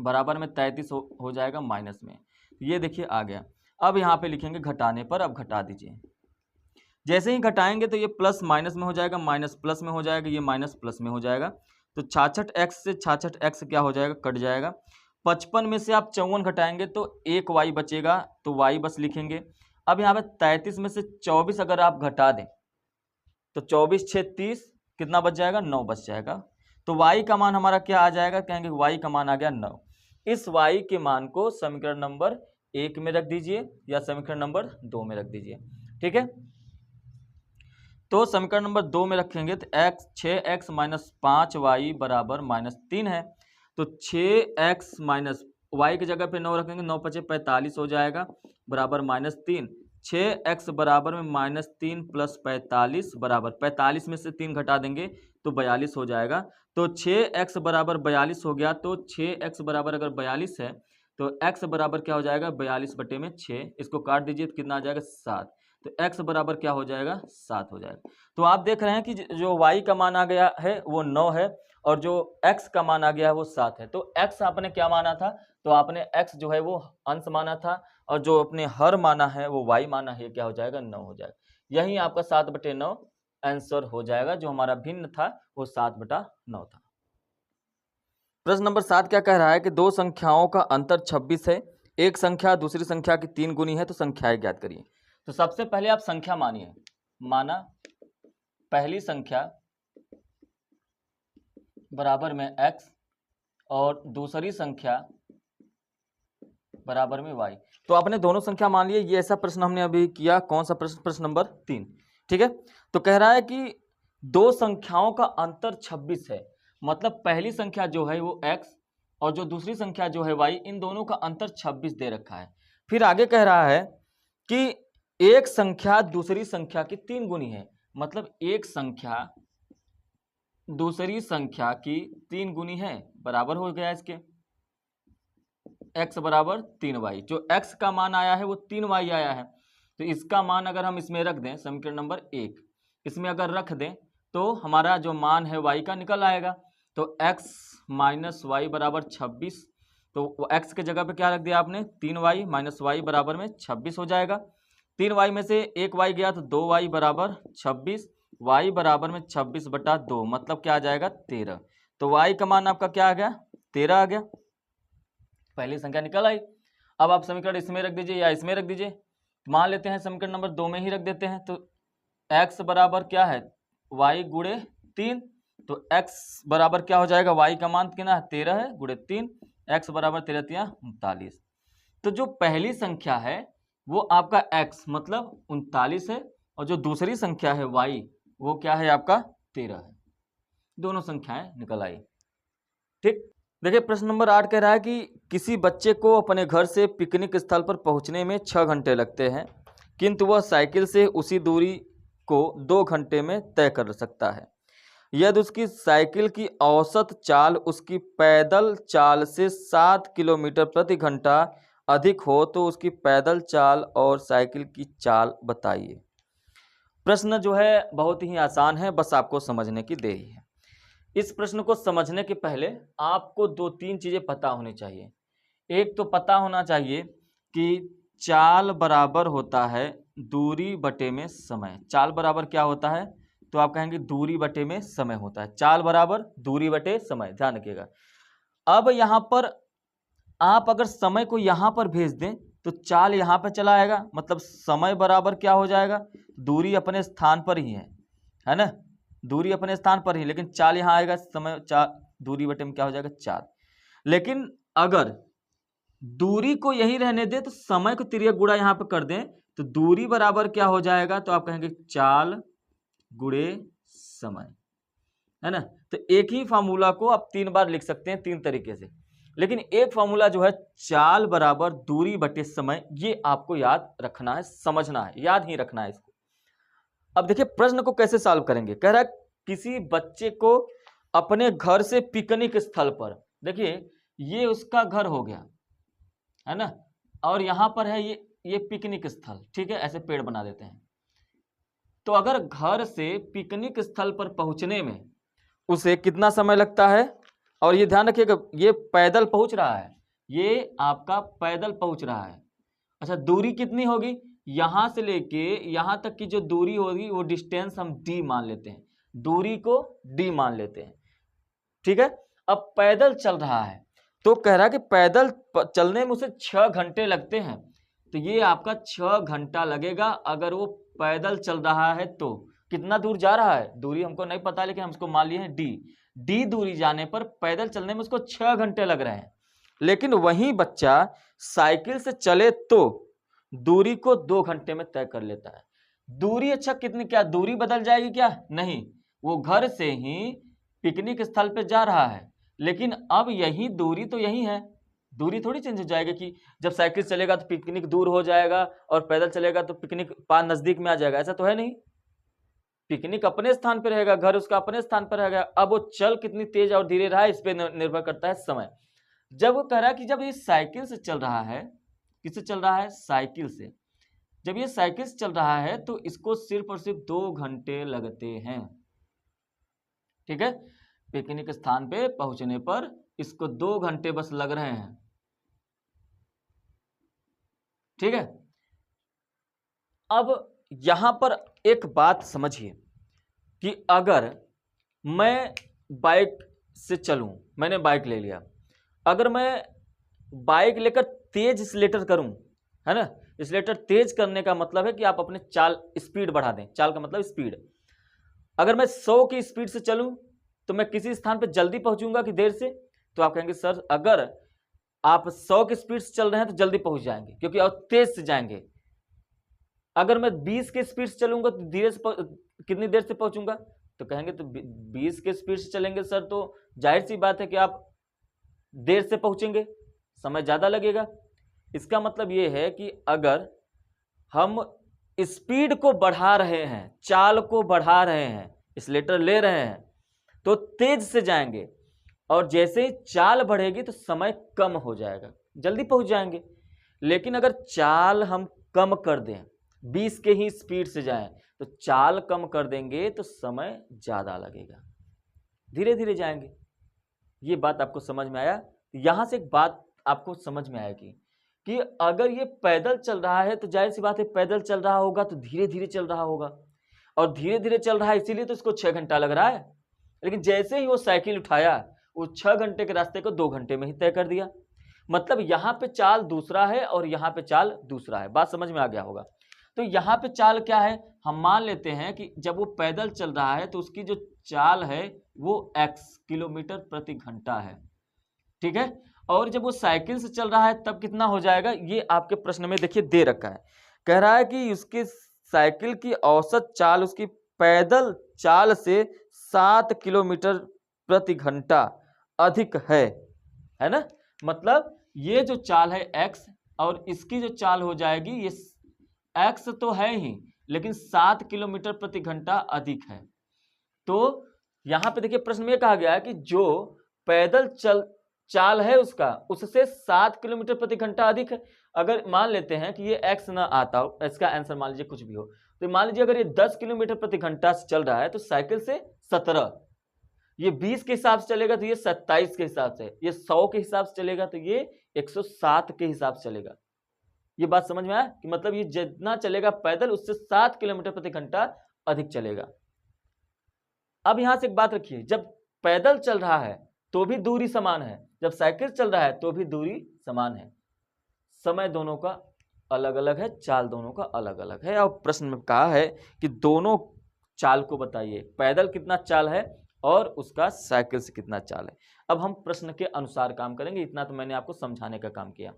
बराबर में 33 हो जाएगा माइनस में। ये देखिए आ गया। अब यहाँ पे लिखेंगे घटाने पर, अब घटा दीजिए। जैसे ही घटाएंगे तो ये प्लस माइनस में हो जाएगा, माइनस प्लस में हो जाएगा, ये माइनस प्लस में हो जाएगा। तो 66x से 66x क्या हो जाएगा, कट जाएगा। 55 में से आप 54 घटाएंगे तो एक y बचेगा, तो y बस लिखेंगे। अब यहाँ पे 33 में से 24 अगर आप घटा दें तो 24 6 30 कितना बच जाएगा, 9 बच जाएगा। तो y का मान हमारा क्या आ जाएगा, कहेंगे y का मान आ गया 9। इस y के मान को समीकरण नंबर 1 में रख दीजिए या समीकरण नंबर 2 में रख दीजिए। ठीक है, तो समीकरण नंबर 2 में रखेंगे तो 6x माइनस 5y बराबर -3 है। तो 6x माइनस y की जगह पे 9 रखेंगे, 9 पचे 45 हो जाएगा बराबर -3। 6x बराबर में -3 प्लस 45 बराबर 45 में से 3 घटा देंगे तो 42 हो जाएगा। तो 6x बराबर 42 हो गया। तो 6x बराबर अगर 42 है तो x बराबर क्या हो जाएगा, 42 बटे में 6। इसको काट दीजिए तो कितना आ जाएगा 7। तो x बराबर क्या हो जाएगा, 7 हो जाएगा। तो आप देख रहे हैं कि जो y का मान आ गया है वो 9 है और जो x का मान आ गया है वो 7 है। तो x आपने क्या माना था, तो आपने x जो है वो अंश माना था और जो अपने हर माना है वो y माना है, क्या हो जाएगा 9 हो जाएगा। यही आपका 7/9 आंसर हो जाएगा। जो हमारा भिन्न था वो 7/9 था। प्रश्न नंबर 7 क्या कह रहा है कि दो संख्याओं का अंतर 26 है, एक संख्या दूसरी संख्या की 3 गुनी है, तो संख्याएं ज्ञात करिए। तो सबसे पहले आप संख्या मानिए। माना पहली संख्या बराबर में x और दूसरी संख्या बराबर में y। तो आपने दोनों संख्या मान लिए। ये ऐसा प्रश्न हमने अभी किया। कौन सा प्रश्न, प्रश्न नंबर 3। ठीक है, तो कह रहा है कि दो संख्याओं का अंतर 26 है, मतलब पहली संख्या जो है वो x और जो दूसरी संख्या जो है y, इन दोनों का अंतर 26 दे रखा है। फिर आगे कह रहा है कि एक संख्या दूसरी संख्या की 3 गुनी है, मतलब एक संख्या दूसरी संख्या की 3 गुनी है, बराबर हो गया इसके x बराबर 3y। जो x का मान आया है वो 3y आया है, तो इसका मान अगर हम इसमें रख दें, समीकरण नंबर 1 इसमें अगर रख दें तो हमारा जो मान है y का निकल आएगा। तो x माइनस वाई बराबर 26। तो x के जगह पे क्या रख दिया आपने, 3y माइनस वाई बराबर में 26 हो जाएगा। 3y में से एक y गया तो 2y बराबर 26, y बराबर में 26/2 मतलब क्या आ जाएगा 13। तो y का मान आपका क्या आ गया, 13 आ गया। पहली संख्या निकल आई। अब आप समीकरण इसमें रख दीजिए या इसमें रख दीजिए। मान लेते हैं समीकरण नंबर 2 में ही रख देते हैं। तो x बराबर क्या है, y गुणे 3। तो x बराबर क्या हो जाएगा, y का मान कितना है 13 है, गुणे 3, x बराबर 13 39। तो जो पहली संख्या है वो आपका x मतलब 39 है और जो दूसरी संख्या है y वो क्या है आपका 13 है। दोनों संख्याएं निकल आई। ठीक, देखिए प्रश्न नंबर 8 कह रहा है कि किसी बच्चे को अपने घर से पिकनिक स्थल पर पहुंचने में 6 घंटे लगते हैं, किंतु वह साइकिल से उसी दूरी को 2 घंटे में तय कर सकता है। यदि उसकी साइकिल की औसत चाल उसकी पैदल चाल से 7 किलोमीटर प्रति घंटा अधिक हो तो उसकी पैदल चाल और साइकिल की चाल बताइए। प्रश्न जो है बहुत ही आसान है, बस आपको समझने की देरी है। इस प्रश्न को समझने के पहले आपको 2-3 चीजें पता होनी चाहिए। एक तो पता होना चाहिए कि चाल बराबर होता है दूरी बटे में समय। चाल बराबर क्या होता है, तो आप कहेंगे दूरी बटे में समय होता है। चाल बराबर दूरी बटे समय, ध्यान रखिएगा। अब यहाँ पर आप अगर समय को यहाँ पर भेज दें तो चाल यहाँ पे चला आएगा, मतलब समय बराबर क्या हो जाएगा, दूरी अपने स्थान पर ही है ना, दूरी अपने स्थान पर ही, लेकिन चाल यहाँ आएगा, समय चाल दूरी बटे में क्या हो जाएगा 4। लेकिन अगर दूरी को यही रहने दे तो समय को तिर्यक गुणा यहाँ पे कर दें तो दूरी बराबर क्या हो जाएगा, तो आप कहेंगे चाल गुणे समय, है ना। तो एक ही फार्मूला को आप 3 बार लिख सकते हैं 3 तरीके से, लेकिन एक फार्मूला जो है चाल बराबर दूरी बटे समय, ये आपको याद रखना है, समझना है, याद ही रखना है इसको। अब देखिए प्रश्न को कैसे सॉल्व करेंगे। कह रहा है किसी बच्चे को अपने घर से पिकनिक स्थल पर, देखिए ये उसका घर हो गया, है ना, और यहां पर है ये पिकनिक स्थल, ठीक है, ऐसे पेड़ बना देते हैं। तो अगर घर से पिकनिक स्थल पर पहुंचने में उसे कितना समय लगता है, और ये ध्यान रखिएगा ये पैदल पहुंच रहा है, ये आपका पैदल पहुंच रहा है। अच्छा दूरी कितनी होगी, यहां से लेके यहां तक की जो दूरी होगी वो डिस्टेंस हम d मान लेते हैं, दूरी को d मान लेते हैं, ठीक है। अब पैदल चल रहा है तो कह रहा है कि पैदल चलने में उसे 6 घंटे लगते हैं, तो ये आपका 6 घंटा लगेगा अगर वो पैदल चल रहा है। तो कितना दूर जा रहा है, दूरी हमको नहीं पता, लेकिन हम उसको मान लिए हैं d दूरी जाने पर पैदल चलने में उसको 6 घंटे लग रहे हैं। लेकिन वही बच्चा साइकिल से चले तो दूरी को 2 घंटे में तय कर लेता है। दूरी अच्छा कितनी, क्या दूरी बदल जाएगी क्या, नहीं, वो घर से ही पिकनिक स्थल पे जा रहा है, लेकिन अब यही दूरी तो यही है, दूरी थोड़ी चेंज हो जाएगी कि जब साइकिल चलेगा तो पिकनिक दूर हो जाएगा और पैदल चलेगा तो पिकनिक पास नजदीक में आ जाएगा, ऐसा तो है नहीं। पिकनिक अपने स्थान पर रहेगा, घर उसका अपने स्थान पर रहेगा। अब वो चल कितनी तेज और धीरे रहा है इस पे निर्भर करता है समय। जब वो कह रहा है कि जब ये साइकिल से चल रहा है, किससे चल रहा है, साइकिल से, जब ये साइकिल से चल रहा है तो इसको सिर्फ और सिर्फ 2 घंटे लगते हैं, ठीक है। पिकनिक स्थान पे पहुंचने पर इसको 2 घंटे बस लग रहे हैं, ठीक है। अब यहां पर एक बात समझिए कि अगर मैं बाइक से चलूं, मैंने बाइक ले लिया, अगर मैं बाइक लेकर तेज एक्सीलरेटर करूं, है ना, एक्सीलरेटर तेज करने का मतलब है कि आप अपने चाल स्पीड बढ़ा दें, चाल का मतलब स्पीड। अगर मैं 100 की स्पीड से चलूं तो मैं किसी स्थान पर जल्दी पहुंचूंगा कि देर से, तो आप कहेंगे सर अगर आप 100 की स्पीड से चल रहे हैं तो जल्दी पहुंच जाएंगे क्योंकि और तेज से जाएंगे। अगर मैं 20 की स्पीड से चलूंगा तो धीरे से कितनी देर से पहुंचूंगा, तो कहेंगे तो 20 के स्पीड से चलेंगे सर तो जाहिर सी बात है कि आप देर से पहुंचेंगे, समय ज्यादा लगेगा। इसका मतलब ये है कि अगर हम स्पीड को बढ़ा रहे हैं, चाल को बढ़ा रहे हैं, एक्सीलरेटर ले रहे हैं तो तेज से जाएंगे, और जैसे ही चाल बढ़ेगी तो समय कम हो जाएगा, जल्दी पहुंच जाएंगे। लेकिन अगर चाल हम कम कर दें, 20 के ही स्पीड से जाएं, तो चाल कम कर देंगे तो समय ज्यादा लगेगा, धीरे धीरे जाएंगे। ये बात आपको समझ में आया। यहां से एक बात आपको समझ में आएगी कि अगर ये पैदल चल रहा है तो जाहिर सी बात है पैदल चल रहा होगा तो धीरे धीरे चल रहा होगा, और धीरे धीरे चल रहा है इसीलिए तो इसको 6 घंटा लग रहा है। लेकिन जैसे ही वो साइकिल उठाया वो 6 घंटे के रास्ते को 2 घंटे में ही तय कर दिया। मतलब यहाँ पे चाल दूसरा है और यहाँ पे चाल दूसरा है, बात समझ में आ गया होगा। तो यहाँ पे चाल क्या है, हम मान लेते हैं कि जब वो पैदल चल रहा है तो उसकी जो चाल है वो x किलोमीटर प्रति घंटा है, ठीक है। और जब वो साइकिल से चल रहा है तब कितना हो जाएगा, ये आपके प्रश्न में देखिए दे रखा है। कह रहा है कि उसकी साइकिल की औसत चाल उसकी पैदल चाल से 7 किलोमीटर प्रति घंटा अधिक है ना। मतलब ये जो चाल है x और इसकी जो चाल हो जाएगी ये x तो है ही लेकिन 7 किलोमीटर प्रति घंटा अधिक है। तो यहां पे देखिए प्रश्न में कहा गया है कि जो पैदल चाल है उसका उससे 7 किलोमीटर प्रति घंटा अधिक है। अगर मान लेते हैं कि ये x ना आता हो, इसका आंसर मान लीजिए कुछ भी हो, तो मान लीजिए अगर ये 10 किलोमीटर प्रति घंटा से चल रहा है तो साइकिल से 17, ये 20 के हिसाब से चलेगा तो ये 27 के हिसाब से, ये 100 के हिसाब से चलेगा तो ये 107 के हिसाब से चलेगा। ये बात समझ में आया कि मतलब ये जितना चलेगा पैदल उससे 7 किलोमीटर प्रति घंटा अधिक चलेगा। अब यहां से एक बात रखिए, जब पैदल चल रहा है तो भी दूरी समान है, जब साइकिल चल रहा है तो भी दूरी समान है, समय दोनों का अलग अलग है, चाल दोनों का अलग अलग है। और प्रश्न में कहा है कि दोनों चाल को बताइए, पैदल कितना चाल है और उसका साइकिल से कितना चाल है। अब हम प्रश्न के अनुसार काम करेंगे, इतना तो मैंने आपको समझाने का काम किया।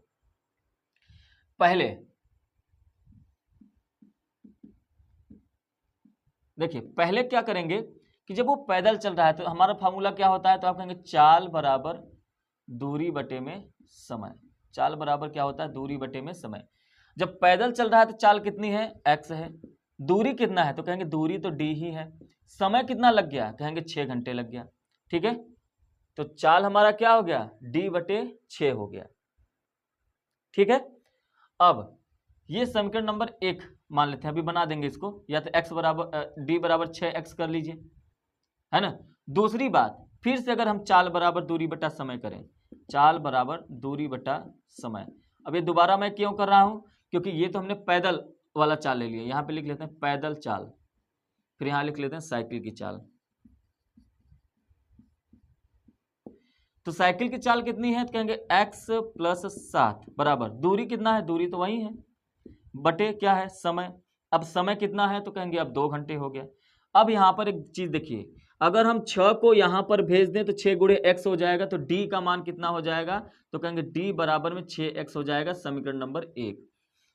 पहले देखिए, पहले क्या करेंगे कि जब वो पैदल चल रहा है तो हमारा फार्मूला क्या होता है, तो आप कहेंगे चाल बराबर दूरी बटे में समय। चाल बराबर क्या होता है, दूरी बटे में समय। जब पैदल चल रहा है तो चाल कितनी है, x है। दूरी कितना है, तो कहेंगे दूरी तो d ही है। समय कितना लग गया, कहेंगे 6 घंटे लग गया। ठीक है, तो चाल हमारा क्या हो गया, d बटे 6 हो गया। ठीक है, अब ये समीकरण नंबर 1 मान लेते हैं, अभी बना देंगे इसको, या तो x बराबर d बराबर 6x कर लीजिए, है ना। दूसरी बात, फिर से अगर हम चाल बराबर दूरी बटा समय करें, चाल बराबर दूरी बटा समय। अब ये दोबारा मैं क्यों कर रहा हूं, क्योंकि ये तो हमने पैदल वाला चाल ले लिया, यहां पे लिख लेते हैं पैदल चाल, फिर यहां लिख लेते हैं साइकिल की चाल। तो साइकिल की चाल कितनी है, तो कहेंगे x + 7 बराबर दूरी कितना है, दूरी तो वही है, बटे क्या है, समय। अब समय कितना है, तो कहेंगे अब 2 घंटे हो गया। अब यहां पर एक चीज देखिए, अगर हम 6 को यहां पर भेज दें तो 6 गुणे x हो जाएगा, तो d का मान कितना हो जाएगा, तो कहेंगे d बराबर में 6x हो जाएगा, समीकरण नंबर 1।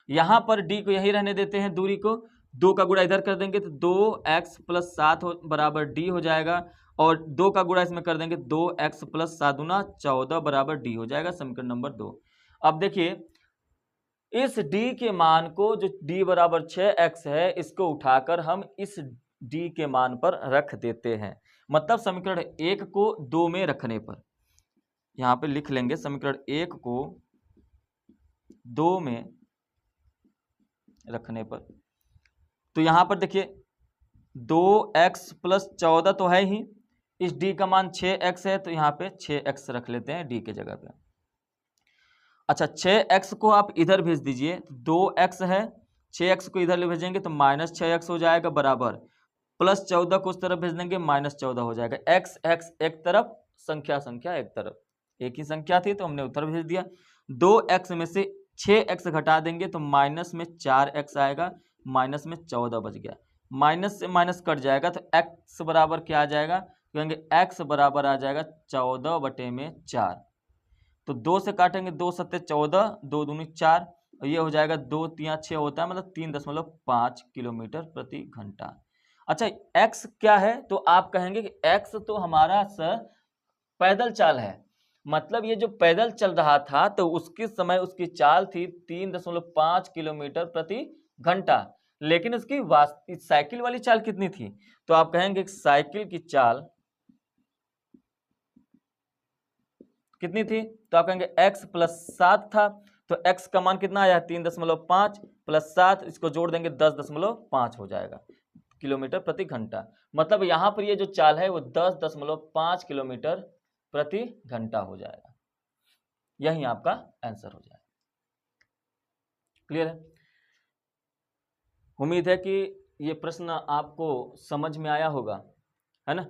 यहां पर d को यही रहने देते हैं, दूरी को 2 का गुणा इधर कर देंगे तो 2x + 7 बराबर d हो जाएगा, और 2 का गुणा इसमें कर देंगे 2x + 7 गुना 14 बराबर d हो जाएगा, समीकरण नंबर 2। अब देखिए, इस d के मान को, जो d बराबर 6x है, इसको उठाकर हम इस d के मान पर रख देते हैं। मतलब समीकरण 1 को 2 में रखने पर, यहां पे लिख लेंगे समीकरण 1 को 2 में रखने पर, तो यहां पर देखिए 2x + 14 तो है ही, इस d का मान 6x है, तो यहां पे 6x रख लेते हैं d के जगह पे। अच्छा, 6x को आप इधर भेज दीजिए, 2x है, 6x को इधर ले भेजेंगे तो -6x हो जाएगा, बराबर +14 को उस तरफ भेज देंगे, -14 हो जाएगा। x x एक तरफ, संख्या संख्या एक तरफ, एक ही संख्या थी तो हमने उधर भेज दिया। 2x में से 6x घटा देंगे तो माइनस में 4x आएगा, माइनस में 14 बच गया, माइनस से माइनस कट जाएगा, तो x बराबर क्या आ जाएगा, कहेंगे x बराबर आ जाएगा 14 बटे में 4। तो 2 से काटेंगे, 2 सत्ते 14, 2 दूनी 4, और ये हो जाएगा 2 तिया 6 होता है, मतलब 3.5 किलोमीटर प्रति घंटा। अच्छा, x क्या है, तो आप कहेंगे कि x तो हमारा सर पैदल चाल है, मतलब ये जो पैदल चल रहा था तो उसके समय उसकी चाल थी 3.5 किलोमीटर प्रति घंटा, लेकिन उसकी वास्तविक साइकिल वाली चाल कितनी थी, तो आप कहेंगे साइकिल की चाल कितनी थी, तो आप कहेंगे x + 7 था, तो x का मान कितना आया, 3.5 + 7, इसको जोड़ देंगे 10.5 हो जाएगा किलोमीटर प्रति घंटा। मतलब यहां पर ये जो चाल है वो 10.5 किलोमीटर प्रति घंटा हो जाएगा। यही आपका आंसर हो जाएगा। क्लियर है? उम्मीद है कि ये प्रश्न आपको समझ में आया होगा, है ना।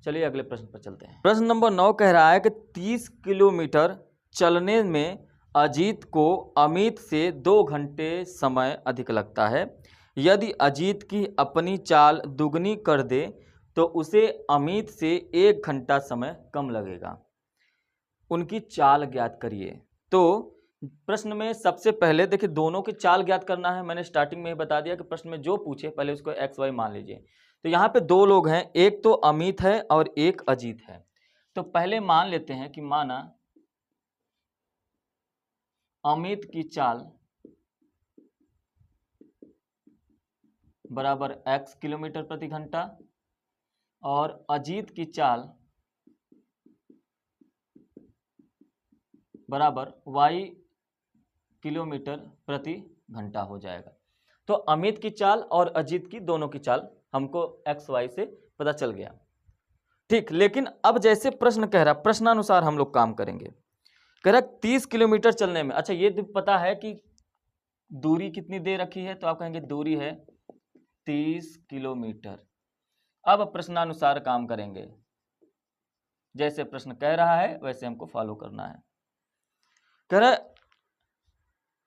चलिए अगले प्रश्न पर चलते हैं। प्रश्न नंबर 9 कह रहा है कि 30 किलोमीटर चलने में अजीत को अमित से 2 घंटे समय अधिक लगता है। यदि अजीत की अपनी चाल दुगनी कर दे तो उसे अमित से 1 घंटा समय कम लगेगा। उनकी चाल ज्ञात करिए। तो प्रश्न में सबसे पहले देखिए, दोनों की चाल ज्ञात करना है। मैंने स्टार्टिंग में ही बता दिया कि प्रश्न में जो पूछे पहले उसको एक्स वाई मान लीजिए। तो यहाँ पे 2 लोग हैं, एक तो अमित है और एक अजीत है। तो पहले मान लेते हैं कि माना अमित की चाल बराबर x किलोमीटर प्रति घंटा और अजीत की चाल बराबर y किलोमीटर प्रति घंटा हो जाएगा। तो अमित की चाल और अजीत की, दोनों की चाल हमको एक्स वाई से पता चल गया। ठीक, लेकिन अब जैसे प्रश्न कह रहा, प्रश्नानुसार हम लोग काम करेंगे। कह रहा 30 किलोमीटर चलने में, अच्छा ये तो पता है कि दूरी कितनी दे रखी है, तो आप कहेंगे दूरी है 30 किलोमीटर। अब प्रश्नानुसार काम करेंगे, जैसे प्रश्न कह रहा है वैसे हमको फॉलो करना है। कह रहा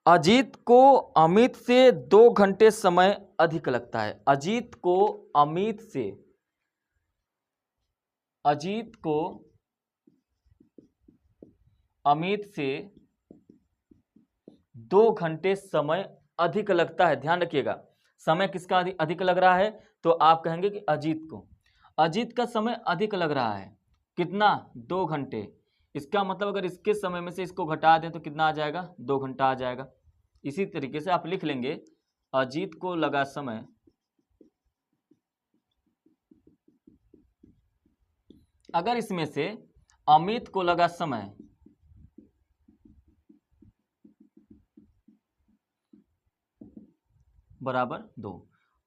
अजीत को अमित से 2 घंटे समय अधिक लगता है। अजीत को अमित से अजीत को अमित से 2 घंटे समय अधिक लगता है। ध्यान रखिएगा, समय किसका अधिक लग रहा है, तो आप कहेंगे कि अजीत का समय अधिक लग रहा है। कितना? 2 घंटे। इसका मतलब अगर इसके समय में से इसको घटा दें तो कितना आ जाएगा? 2 घंटा आ जाएगा। इसी तरीके से आप लिख लेंगे अजीत को लगा समय अगर इसमें से अमित को लगा समय बराबर 2।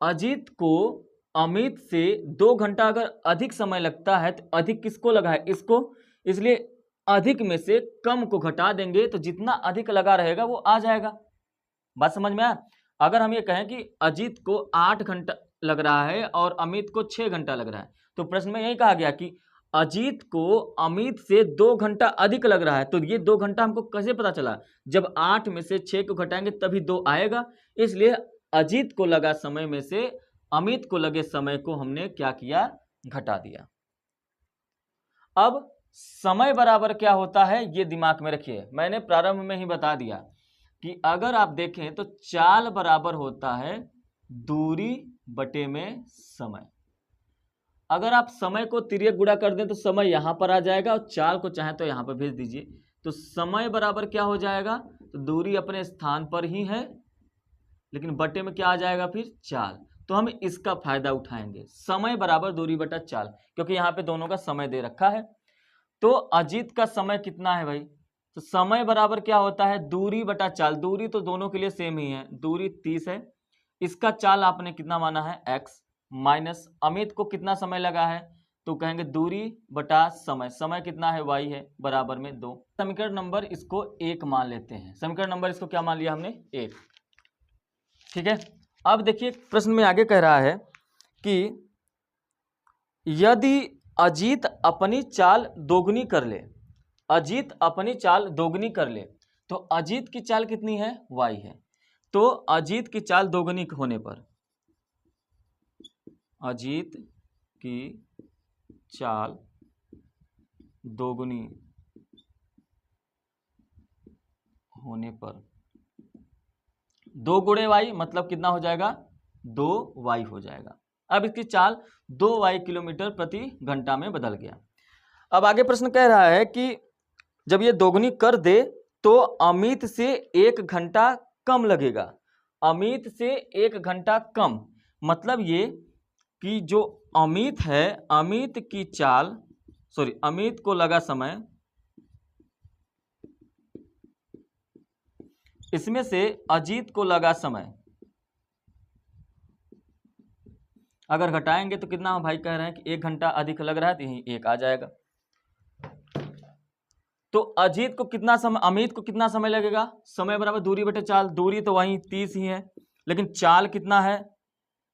अजीत को अमित से 2 घंटा अगर अधिक समय लगता है तो अधिक किसको लगा है? इसको। इसलिए अधिक में से कम को घटा देंगे तो जितना अधिक लगा रहेगा वो आ जाएगा। बात समझ में आया? अगर हम ये कहें कि अजीत को 8 घंटा लग रहा है और अमित को 6 घंटा लग रहा है, तो प्रश्न में यही कहा गया कि अजीत को अमित से 2 घंटा अधिक लग रहा है। तो ये 2 घंटा हमको कैसे पता चला? जब 8 में से 6 को घटाएंगे तभी 2 आएगा। इसलिए अजीत को लगा समय में से अमित को लगे समय को हमने क्या किया? घटा दिया। अब समय बराबर क्या होता है ये दिमाग में रखिए। मैंने प्रारंभ में ही बता दिया कि अगर आप देखें तो चाल बराबर होता है दूरी बटे में समय। अगर आप समय को तिर्यक गुणा कर दें तो समय यहां पर आ जाएगा और चाल को चाहे तो यहां पर भेज दीजिए। तो समय बराबर क्या हो जाएगा? तो दूरी अपने स्थान पर ही है लेकिन बटे में क्या आ जाएगा फिर? चाल। तो हम इसका फायदा उठाएंगे, समय बराबर दूरी बटा चाल, क्योंकि यहाँ पे दोनों का समय दे रखा है। तो अजीत का समय कितना है भाई? तो समय बराबर क्या होता है? दूरी बटा चाल। दूरी तो दोनों के लिए सेम ही है, दूरी 30 है। इसका चाल आपने कितना माना है? x माइनस अमित को कितना समय लगा है? तो कहेंगे दूरी बटा समय। समय कितना है? y है, बराबर में 2। समीकरण नंबर इसको 1 मान लेते हैं। समीकरण नंबर इसको क्या मान लिया हमने? 1। ठीक है। अब देखिए प्रश्न में आगे कह रहा है कि यदि अजीत अपनी चाल दोगुनी कर ले, अजीत अपनी चाल दोगुनी कर ले, तो अजीत की चाल कितनी है? y है। तो अजीत की चाल दोगुनी होने पर, अजीत की चाल दोगुनी होने पर 2 गुणे y मतलब कितना हो जाएगा? 2y हो जाएगा। अब इसकी चाल 2y किलोमीटर प्रति घंटा में बदल गया। अब आगे प्रश्न कह रहा है कि जब ये दोगुनी कर दे तो अमित से 1 घंटा कम लगेगा। अमित से 1 घंटा कम मतलब ये कि जो अमित है, अमित की चाल अमित को लगा समय, इसमें से अजीत को लगा समय अगर घटाएंगे तो कितना भाई कह रहे हैं कि 1 घंटा अधिक लग रहा है, तो यही 1 आ जाएगा। तो अजीत को कितना समय, अमित को कितना समय लगेगा? समय बराबर दूरी बटे चाल। दूरी तो वही 30 ही है, लेकिन चाल कितना है?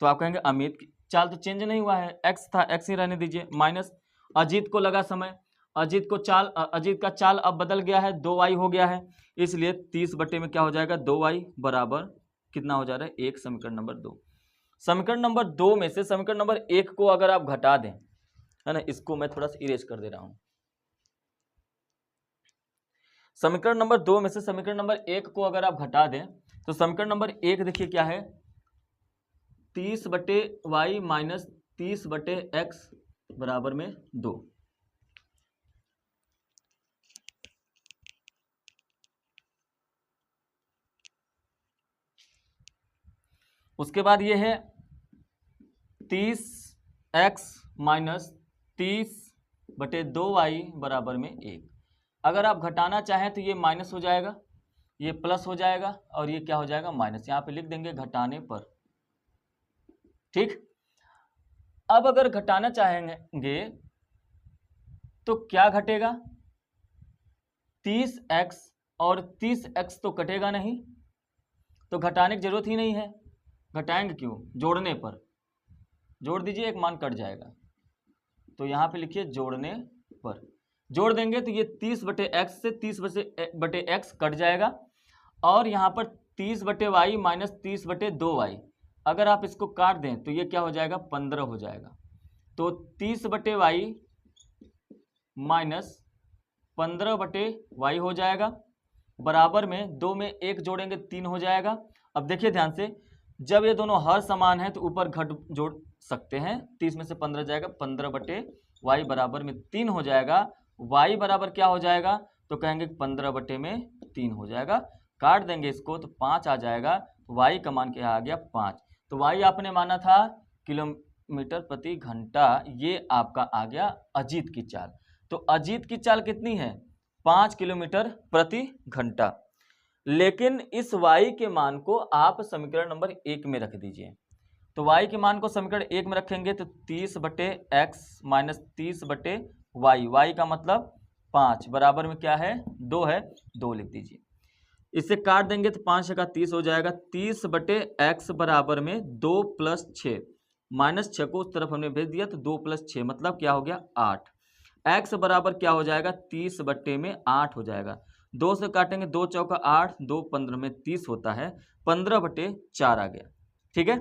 तो आप कहेंगे अमित की चाल तो चेंज नहीं हुआ है, x था, x ही रहने दीजिए, माइनस अजीत को लगा समय, अजीत का चाल अब बदल गया है, 2y हो गया है, इसलिए 30 बटे में क्या हो जाएगा? 2y बराबर कितना हो जा रहा है? 1। समीकरण नंबर 2। समीकरण नंबर 2 में से समीकरण नंबर 1 को अगर आप घटा दें, है ना, इसको मैं थोड़ा सा इरेज कर दे रहा हूं। समीकरण नंबर 2 में से समीकरण नंबर 1 को अगर आप घटा दें तो समीकरण नंबर 1 देखिए क्या है? 30 बटे y माइनस 30 बटे x बराबर में 2। उसके बाद ये है 30x माइनस 30 बटे 2y बराबर में 1। अगर आप घटाना चाहें तो ये माइनस हो जाएगा, ये प्लस हो जाएगा और ये क्या हो जाएगा? माइनस। यहाँ पे लिख देंगे घटाने पर। ठीक। अब अगर घटाना चाहेंगे तो क्या घटेगा? 30x और 30x तो कटेगा नहीं, तो घटाने की जरूरत ही नहीं है। घटाएंगे क्यों? जोड़ने पर जोड़ दीजिए, एक मान कट जाएगा। तो यहाँ पे लिखिए जोड़ने पर। जोड़ देंगे तो ये 30 बटे x से 30 बटे x कट जाएगा और यहाँ पर 30 बटे y माइनस 30 बटे 2y, अगर आप इसको काट दें तो ये क्या हो जाएगा? 15 हो जाएगा। तो 30 बटे y माइनस 15/y हो जाएगा, बराबर में 2 में 1 जोड़ेंगे 3 हो जाएगा। अब देखिए ध्यान से, जब ये दोनों हर समान है तो ऊपर घट जोड़ सकते हैं, 30 में से 15 जाएगा, 15/y बराबर में 3 हो जाएगा। y बराबर क्या हो जाएगा, तो कहेंगे 15/3 हो जाएगा। काट देंगे इसको तो 5 आ जाएगा, y का मान क्या आ गया 5। तो y आपने माना था किलोमीटर प्रति घंटा, ये आपका आ गया अजीत की चाल। तो अजीत की चाल कितनी है, 5 किलोमीटर प्रति घंटा। लेकिन इस y के मान को आप समीकरण नंबर 1 में रख दीजिए। तो y के मान को समीकरण 1 में रखेंगे तो 30/x माइनस 30/y, y का मतलब 5 बराबर में क्या है 2 है, 2 लिख दीजिए। इससे काट देंगे तो 5 का 30 हो जाएगा। 30/x बराबर में 2 + 6, माइनस 6 को उस तरफ हमने भेज दिया तो 2 + 6 मतलब क्या हो गया 8। x बराबर क्या हो जाएगा 30/8 हो जाएगा। 2 से काटेंगे, 2 चौका 8, 2 15 में 30 होता है, 15/4 आ गया। ठीक है,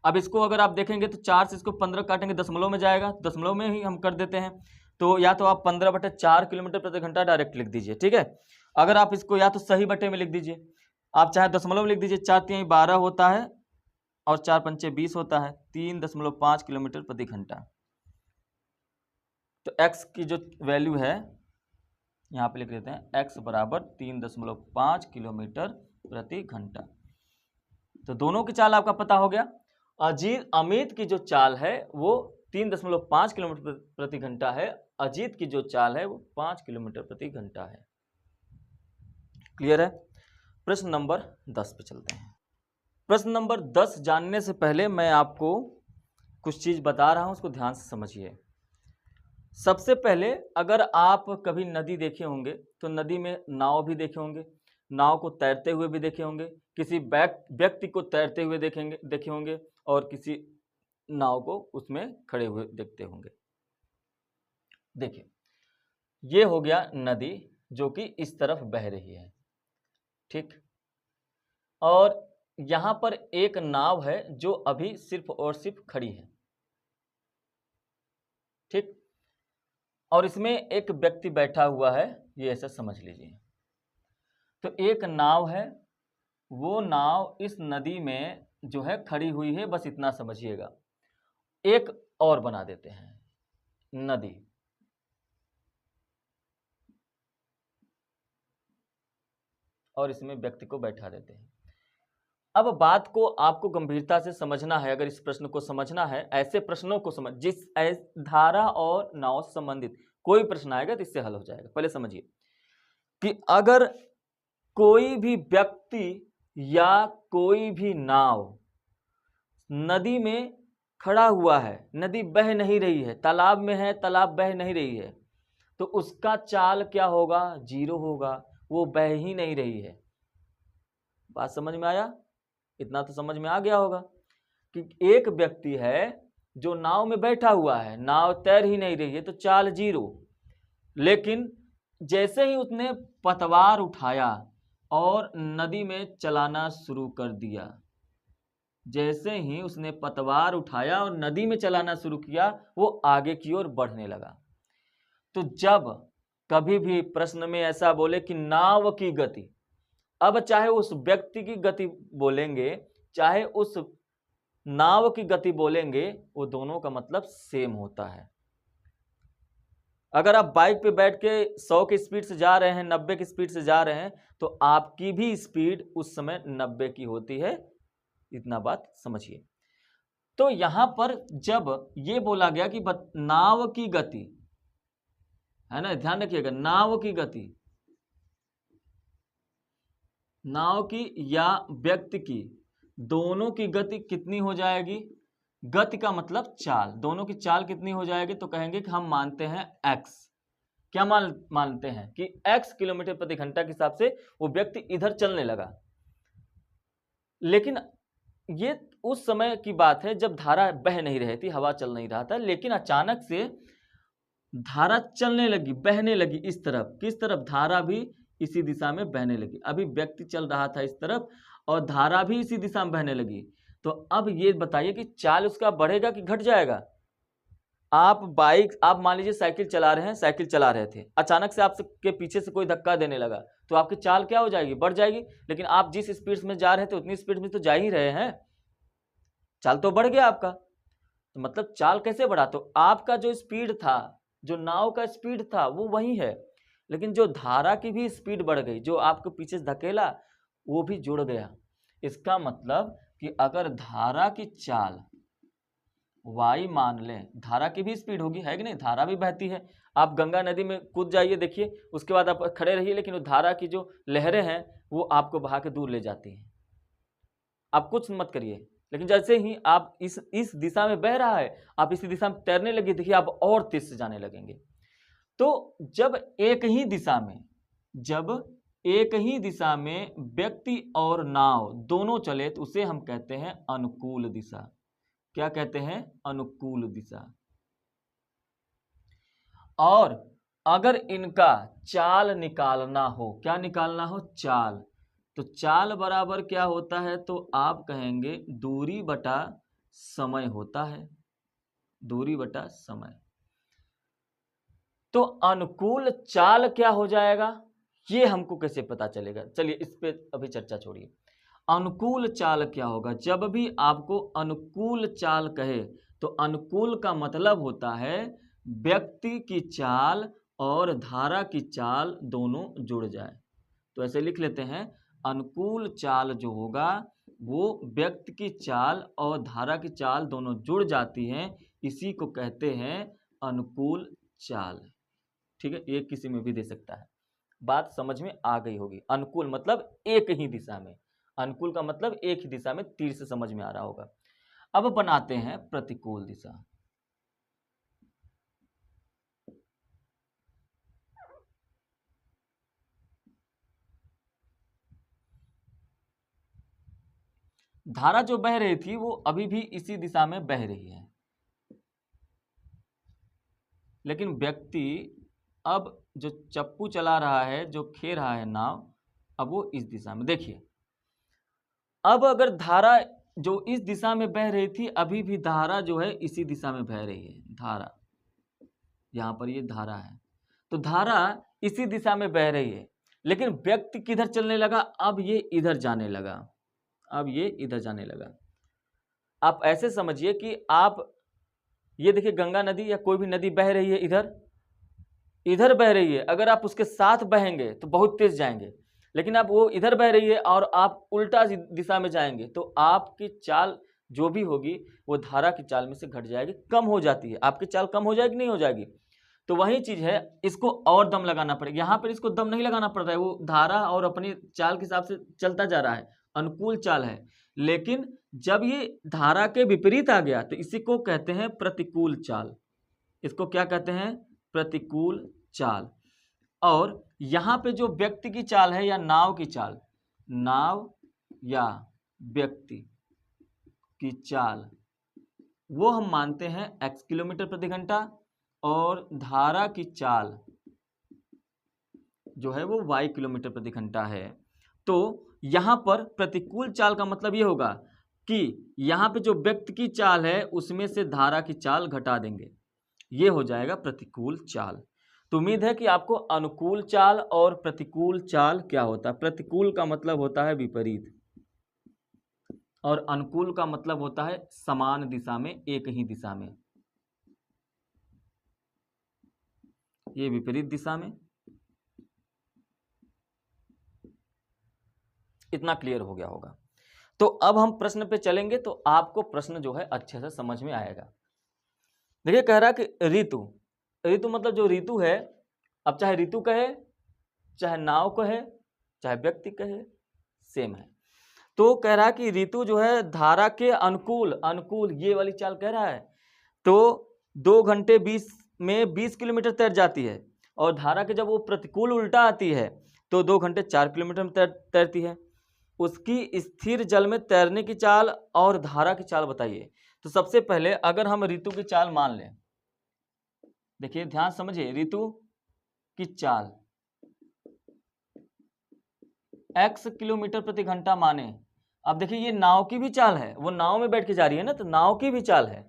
अब इसको अगर आप देखेंगे तो 4 से इसको 15 काटेंगे, दशमलव में जाएगा, दशमलव में ही हम कर देते हैं। तो या तो आप 15/4 किलोमीटर प्रति घंटा डायरेक्ट लिख दीजिए। ठीक है, अगर आप इसको या तो सही बटे में लिख दीजिए, आप चाहे दशमलव लिख दीजिए, 4 × 3 = 12 होता है और 4 × 5 = 20 होता है, 3.5 किलोमीटर प्रति घंटा। तो x की जो वैल्यू है यहाँ पे लिख देते हैं, x बराबर 3.5 किलोमीटर प्रति घंटा। तो दोनों की चाल आपका पता हो गया। अमित की जो चाल है वो 3.5 किलोमीटर प्रति घंटा है, अजीत की जो चाल है वो 5 किलोमीटर प्रति घंटा है। क्लियर है। प्रश्न नंबर 10 पे चलते हैं। प्रश्न नंबर 10 जानने से पहले मैं आपको कुछ चीज बता रहा हूं, उसको ध्यान से समझिए। सबसे पहले अगर आप कभी नदी देखे होंगे तो नदी में नाव भी देखे होंगे, नाव को तैरते हुए भी देखे होंगे, किसी व्यक्ति को तैरते हुए देखे होंगे और किसी नाव को उसमें खड़े हुए देखते होंगे। देखिए ये हो गया नदी जो कि इस तरफ बह रही है, ठीक, और यहां पर एक नाव है जो अभी सिर्फ और सिर्फ खड़ी है, ठीक, और इसमें एक व्यक्ति बैठा हुआ है, ये ऐसा समझ लीजिए। तो एक नाव है, वो नाव इस नदी में जो है खड़ी हुई है, बस इतना समझिएगा। एक और बना देते हैं नदी, और इसमें व्यक्ति को बैठा देते हैं। अब बात को आपको गंभीरता से समझना है। अगर इस प्रश्न को समझना है, ऐसे प्रश्नों को समझ, जिस धारा और नाव से संबंधित कोई प्रश्न आएगा तो इससे हल हो जाएगा। पहले समझिए कि अगर कोई भी व्यक्ति या कोई भी नाव नदी में खड़ा हुआ है, नदी बह नहीं रही है, तालाब में है, तालाब बह नहीं रही है, तो उसका चाल क्या होगा, 0 होगा, वो बह ही नहीं रही है। बात समझ में आया? इतना तो समझ में आ गया होगा कि एक व्यक्ति है जो नाव में बैठा हुआ है, नाव तैर ही नहीं रही है, तो चाल 0। लेकिन जैसे ही उसने पतवार उठाया और नदी में चलाना शुरू कर दिया, जैसे ही उसने पतवार उठाया और नदी में चलाना शुरू किया, वो आगे की ओर बढ़ने लगा। तो जब कभी भी प्रश्न में ऐसा बोले कि नाव की गति, अब चाहे उस व्यक्ति की गति बोलेंगे, चाहे उस नाव की गति बोलेंगे, वो दोनों का मतलब सेम होता है। अगर आप बाइक पे बैठ के 100 की स्पीड से जा रहे हैं, 90 की स्पीड से जा रहे हैं, तो आपकी भी स्पीड उस समय 90 की होती है। इतना बात समझिए। तो यहां पर जब ये बोला गया कि नाव की गति है ना, ध्यान रखिएगा, नाव की गति, नाव की या व्यक्ति की, दोनों की गति कितनी हो जाएगी, गति का मतलब चाल, दोनों की चाल कितनी हो जाएगी, तो कहेंगे कि हम मानते हैं x। क्या मानते हैं कि x किलोमीटर प्रति घंटा के हिसाब से वो व्यक्ति इधर चलने लगा। लेकिन ये उस समय की बात है जब धारा बह नहीं रही थी, हवा चल नहीं रहा था, लेकिन अचानक से धारा चलने लगी, बहने लगी इस तरफ। किस तरफ? धारा भी इसी दिशा में बहने लगी। अभी व्यक्ति चल रहा था इस तरफ और धारा भी इसी दिशा में बहने लगी। तो अब ये बताइए कि चाल उसका बढ़ेगा कि घट जाएगा? आप मान लीजिए साइकिल चला रहे हैं, साइकिल चला रहे थे, अचानक से आपके पीछे से कोई धक्का देने लगा, तो आपकी चाल क्या हो जाएगी, बढ़ जाएगी। लेकिन आप जिस स्पीड में जा रहे थे उतनी स्पीड में तो जा ही रहे हैं, चाल तो बढ़ गया आपका। तो मतलब चाल कैसे बढ़ा, तो आपका जो स्पीड था, जो नाव का स्पीड था वो वही है, लेकिन जो धारा की भी स्पीड बढ़ गई, जो आपको पीछे से धकेला वो भी जुड़ गया। इसका मतलब कि अगर धारा की चाल y मान लें, धारा की भी स्पीड होगी, है कि नहीं, धारा भी बहती है। आप गंगा नदी में कूद जाइए, देखिए, उसके बाद आप खड़े रहिए, लेकिन वो धारा की जो लहरें हैं वो आपको बहा के दूर ले जाती हैं। आप कुछ मत करिए, लेकिन जैसे ही आप इस दिशा में बह रहा है, आप इसी दिशा में तैरने लगे, देखिए आप और तेज से जाने लगेंगे। तो जब एक ही दिशा में व्यक्ति और नाव दोनों चले तो उसे हम कहते हैं अनुकूल दिशा। क्या कहते हैं, अनुकूल दिशा। और अगर इनका चाल निकालना हो, क्या निकालना हो, चाल, तो चाल बराबर क्या होता है, तो आप कहेंगे दूरी बटा समय होता है, दूरी बटा समय। तो अनुकूल चाल क्या हो जाएगा, ये हमको कैसे पता चलेगा, चलिए इस पे अभी चर्चा छोड़िए। अनुकूल चाल क्या होगा, जब भी आपको अनुकूल चाल कहे तो अनुकूल का मतलब होता है व्यक्ति की चाल और धारा की चाल दोनों जुड़ जाए। तो ऐसे लिख लेते हैं, अनुकूल चाल जो होगा वो व्यक्ति की चाल और धारा की चाल दोनों जुड़ जाती हैं, इसी को कहते हैं अनुकूल चाल। ठीक है, ये किसी में भी दे सकता है। बात समझ में आ गई होगी। अनुकूल मतलब एक ही दिशा में, अनुकूल का मतलब एक ही दिशा में, तीर से समझ में आ रहा होगा। अब बनाते हैं प्रतिकूल दिशा। धारा जो बह रही थी वो अभी भी इसी दिशा में बह रही है, लेकिन व्यक्ति अब जो चप्पू चला रहा है, जो खे रहा है नाव, अब वो इस दिशा में, देखिए अब अगर धारा जो इस दिशा में बह रही थी, अभी भी धारा जो है इसी दिशा में बह रही है, धारा यहाँ पर ये धारा है, तो धारा इसी दिशा में बह रही है, लेकिन व्यक्ति किधर चलने लगा, अब ये इधर जाने लगा, अब ये इधर जाने लगा। आप ऐसे समझिए कि आप ये देखिए गंगा नदी या कोई भी नदी बह रही है, इधर बह रही है, अगर आप उसके साथ बहेंगे तो बहुत तेज जाएंगे, लेकिन अब वो इधर बह रही है और आप उल्टा दिशा में जाएंगे तो आपकी चाल जो भी होगी वो धारा की चाल में से घट जाएगी, कम हो जाती है, आपकी चाल कम हो जाएगी, नहीं हो जाएगी। तो वही चीज है, इसको और दम लगाना पड़ेगा, यहाँ पर इसको दम नहीं लगाना पड़ता है, वो धारा और अपनी चाल के हिसाब से चलता जा रहा है, अनुकूल चाल है। लेकिन जब ये धारा के विपरीत आ गया तो इसी को कहते हैं प्रतिकूल चाल, इसको क्या कहते हैं, प्रतिकूल चाल। और यहाँ पे जो व्यक्ति की चाल है या नाव की चाल, नाव या व्यक्ति की चाल, वो हम मानते हैं x किलोमीटर प्रति घंटा, और धारा की चाल जो है वो y किलोमीटर प्रति घंटा है। तो यहाँ पर प्रतिकूल चाल का मतलब ये होगा कि यहाँ पे जो व्यक्ति की चाल है उसमें से धारा की चाल घटा देंगे, ये हो जाएगा प्रतिकूल चाल। तो उम्मीद है कि आपको अनुकूल चाल और प्रतिकूल चाल क्या होता है। प्रतिकूल का मतलब होता है विपरीत, और अनुकूल का मतलब होता है समान दिशा में, एक ही दिशा में, ये विपरीत दिशा में। इतना क्लियर हो गया होगा। तो अब हम प्रश्न पे चलेंगे तो आपको प्रश्न जो है अच्छे से समझ में आएगा। देखिए कह रहा कि ऋतु, ऋतु मतलब जो ऋतु है, अब चाहे ऋतु कहे, चाहे नाव कहे, चाहे व्यक्ति कहे, सेम है। तो कह रहा कि ऋतु जो है धारा के अनुकूल, अनुकूल ये वाली चाल कह रहा है, तो 2 घंटे 20 में 20 किलोमीटर तैर जाती है, और धारा के जब वो प्रतिकूल उल्टा आती है तो 2 घंटे 4 किलोमीटर में तैरती है। उसकी स्थिर जल में तैरने की चाल और धारा की चाल बताइए। तो सबसे पहले अगर हम ऋतु की चाल मान लें, देखिए ध्यान समझिए, ऋतु की चाल x किलोमीटर प्रति घंटा माने। अब देखिए ये नाव की भी चाल है, वो नाव में बैठ के जा रही है ना, तो नाव की भी चाल है,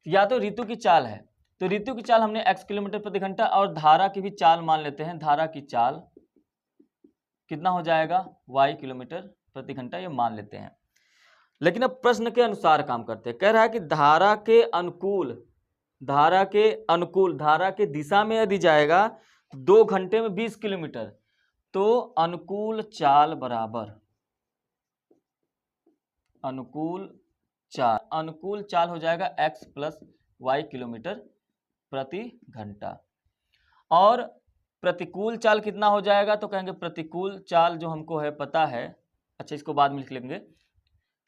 या तो ऋतु की चाल है, तो ऋतु की चाल हमने x किलोमीटर प्रति घंटा, और धारा की भी चाल मान लेते हैं, धारा की चाल कितना हो जाएगा y किलोमीटर प्रति घंटा, ये मान लेते हैं। लेकिन अब प्रश्न के अनुसार काम करते हैं। कह रहा है कि धारा के अनुकूल, धारा के दिशा में यदि जाएगा 2 घंटे में 20 किलोमीटर, तो अनुकूल चाल बराबर, अनुकूल चाल हो जाएगा x प्लस y किलोमीटर प्रति घंटा। और प्रतिकूल चाल कितना हो जाएगा, तो कहेंगे प्रतिकूल चाल जो हमको है पता है, अच्छा इसको बाद में लिख लेंगे।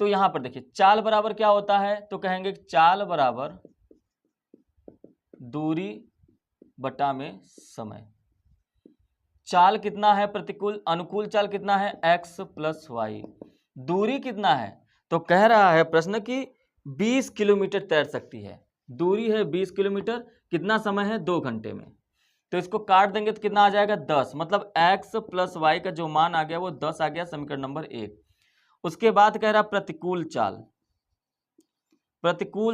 तो यहां पर देखिए चाल बराबर क्या होता है, तो कहेंगे चाल बराबर दूरी बटा में समय। चाल कितना है प्रतिकूल, अनुकूल चाल कितना है x प्लस वाई, दूरी कितना है, तो कह रहा है प्रश्न की 20 किलोमीटर तैर सकती है, दूरी है 20 किलोमीटर, कितना समय है 2 घंटे में। तो इसको काट देंगे तो कितना आ जाएगा 10, मतलब x प्लस वाई का जो मान आ गया वो 10 आ गया, समीकरण नंबर 1। उसके बाद कह रहा प्रतिकूल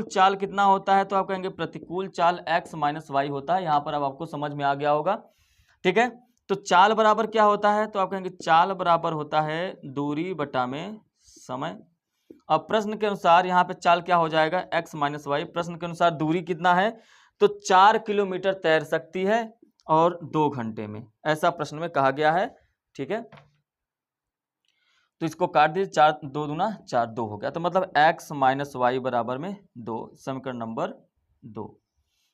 चाल कितना होता है, तो आप कहेंगे प्रतिकूल चाल x माइनस वाई होता है। यहां पर अब आपको समझ में आ गया होगा, ठीक है। तो चाल बराबर क्या होता है, तो आप कहेंगे चाल बराबर होता है दूरी बटा में समय। अब प्रश्न के अनुसार यहाँ पे चाल क्या हो जाएगा x माइनस वाई, प्रश्न के अनुसार दूरी कितना है, तो 4 किलोमीटर तैर सकती है और 2 घंटे में, ऐसा प्रश्न में कहा गया है, ठीक है। तो इसको काट दीजिए, 4 2 दूना 4, 2 हो गया, तो मतलब x माइनस वाई बराबर में 2, समीकरण नंबर 2।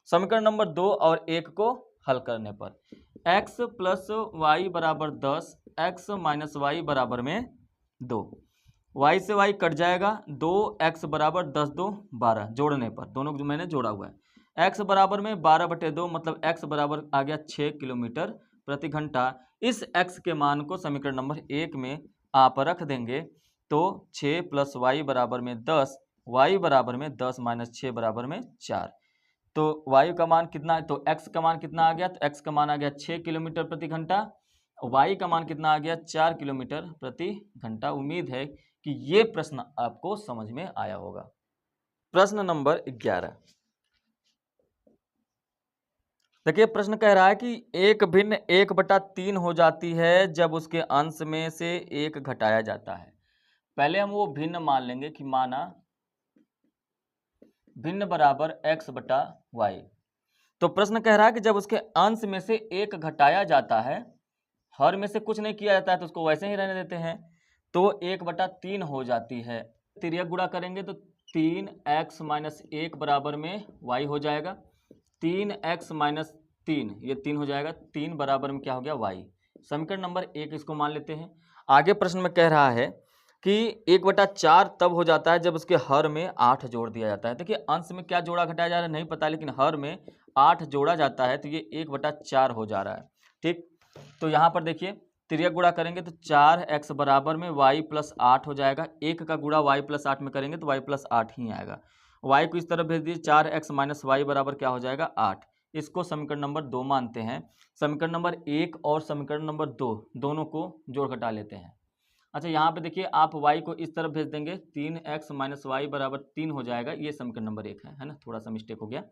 समीकरण नंबर 2 और 1 को हल करने पर x प्लस वाई बराबर 10, x माइनस वाई बराबर में 2, y से y कट जाएगा, 2x बराबर 10 2 12, जोड़ने पर दोनों को मैंने जोड़ा हुआ है, x बराबर में 12/2, मतलब x बराबर आ गया 6 किलोमीटर प्रति घंटा। इस x के मान को समीकरण नंबर 1 में आप रख देंगे, तो 6 प्लस वाई बराबर में 10, y बराबर में 10 माइनस 6 बराबर में 4। तो y का मान कितना है, तो x का मान कितना आ गया, तो x का मान आ गया 6 किलोमीटर प्रति घंटा, y का मान कितना आ गया 4 किलोमीटर प्रति घंटा। उम्मीद है कि ये प्रश्न आपको समझ में आया होगा। प्रश्न नंबर 11 देखिए, प्रश्न कह रहा है कि एक भिन्न 1/3 हो जाती है जब उसके अंश में से 1 घटाया जाता है। पहले हम वो भिन्न मान लेंगे कि माना भिन्न बराबर x बटा वाई। तो प्रश्न कह रहा है कि जब उसके अंश में से 1 घटाया जाता है, हर में से कुछ नहीं किया जाता है तो उसको वैसे ही रहने देते हैं, तो 1/3 हो जाती है। तिर्यक गुणा करेंगे तो 3x माइनस 1 बराबर में y हो जाएगा, 3x माइनस 3, ये 3 हो जाएगा, 3 बराबर में क्या हो गया y। समीकरण नंबर 1 इसको मान लेते हैं। आगे प्रश्न में कह रहा है कि 1/4 तब हो जाता है जब उसके हर में 8 जोड़ दिया जाता है। देखिए अंश में क्या जोड़ा घटाया जा रहा है नहीं पता, लेकिन हर में 8 जोड़ा जाता है तो ये 1/4 हो जा रहा है, ठीक। तो यहाँ पर देखिए तिर्यक गुणा करेंगे तो 4x बराबर में y प्लस 8 हो जाएगा, 1 का गुणा y प्लस 8 में करेंगे तो y प्लस 8 ही आएगा। y को इस तरफ भेज दीजिए, 4x माइनस वाई बराबर क्या हो जाएगा 8। इसको समीकरण नंबर 2 मानते हैं। समीकरण नंबर 1 और समीकरण नंबर 2 दोनों को जोड़ घटा लेते हैं। अच्छा यहाँ पे देखिए आप y को इस तरफ भेज देंगे, 3x माइनस वाई बराबर 3 हो जाएगा, ये समीकरण नंबर 1 है ना, थोड़ा सा मिस्टेक हो गया।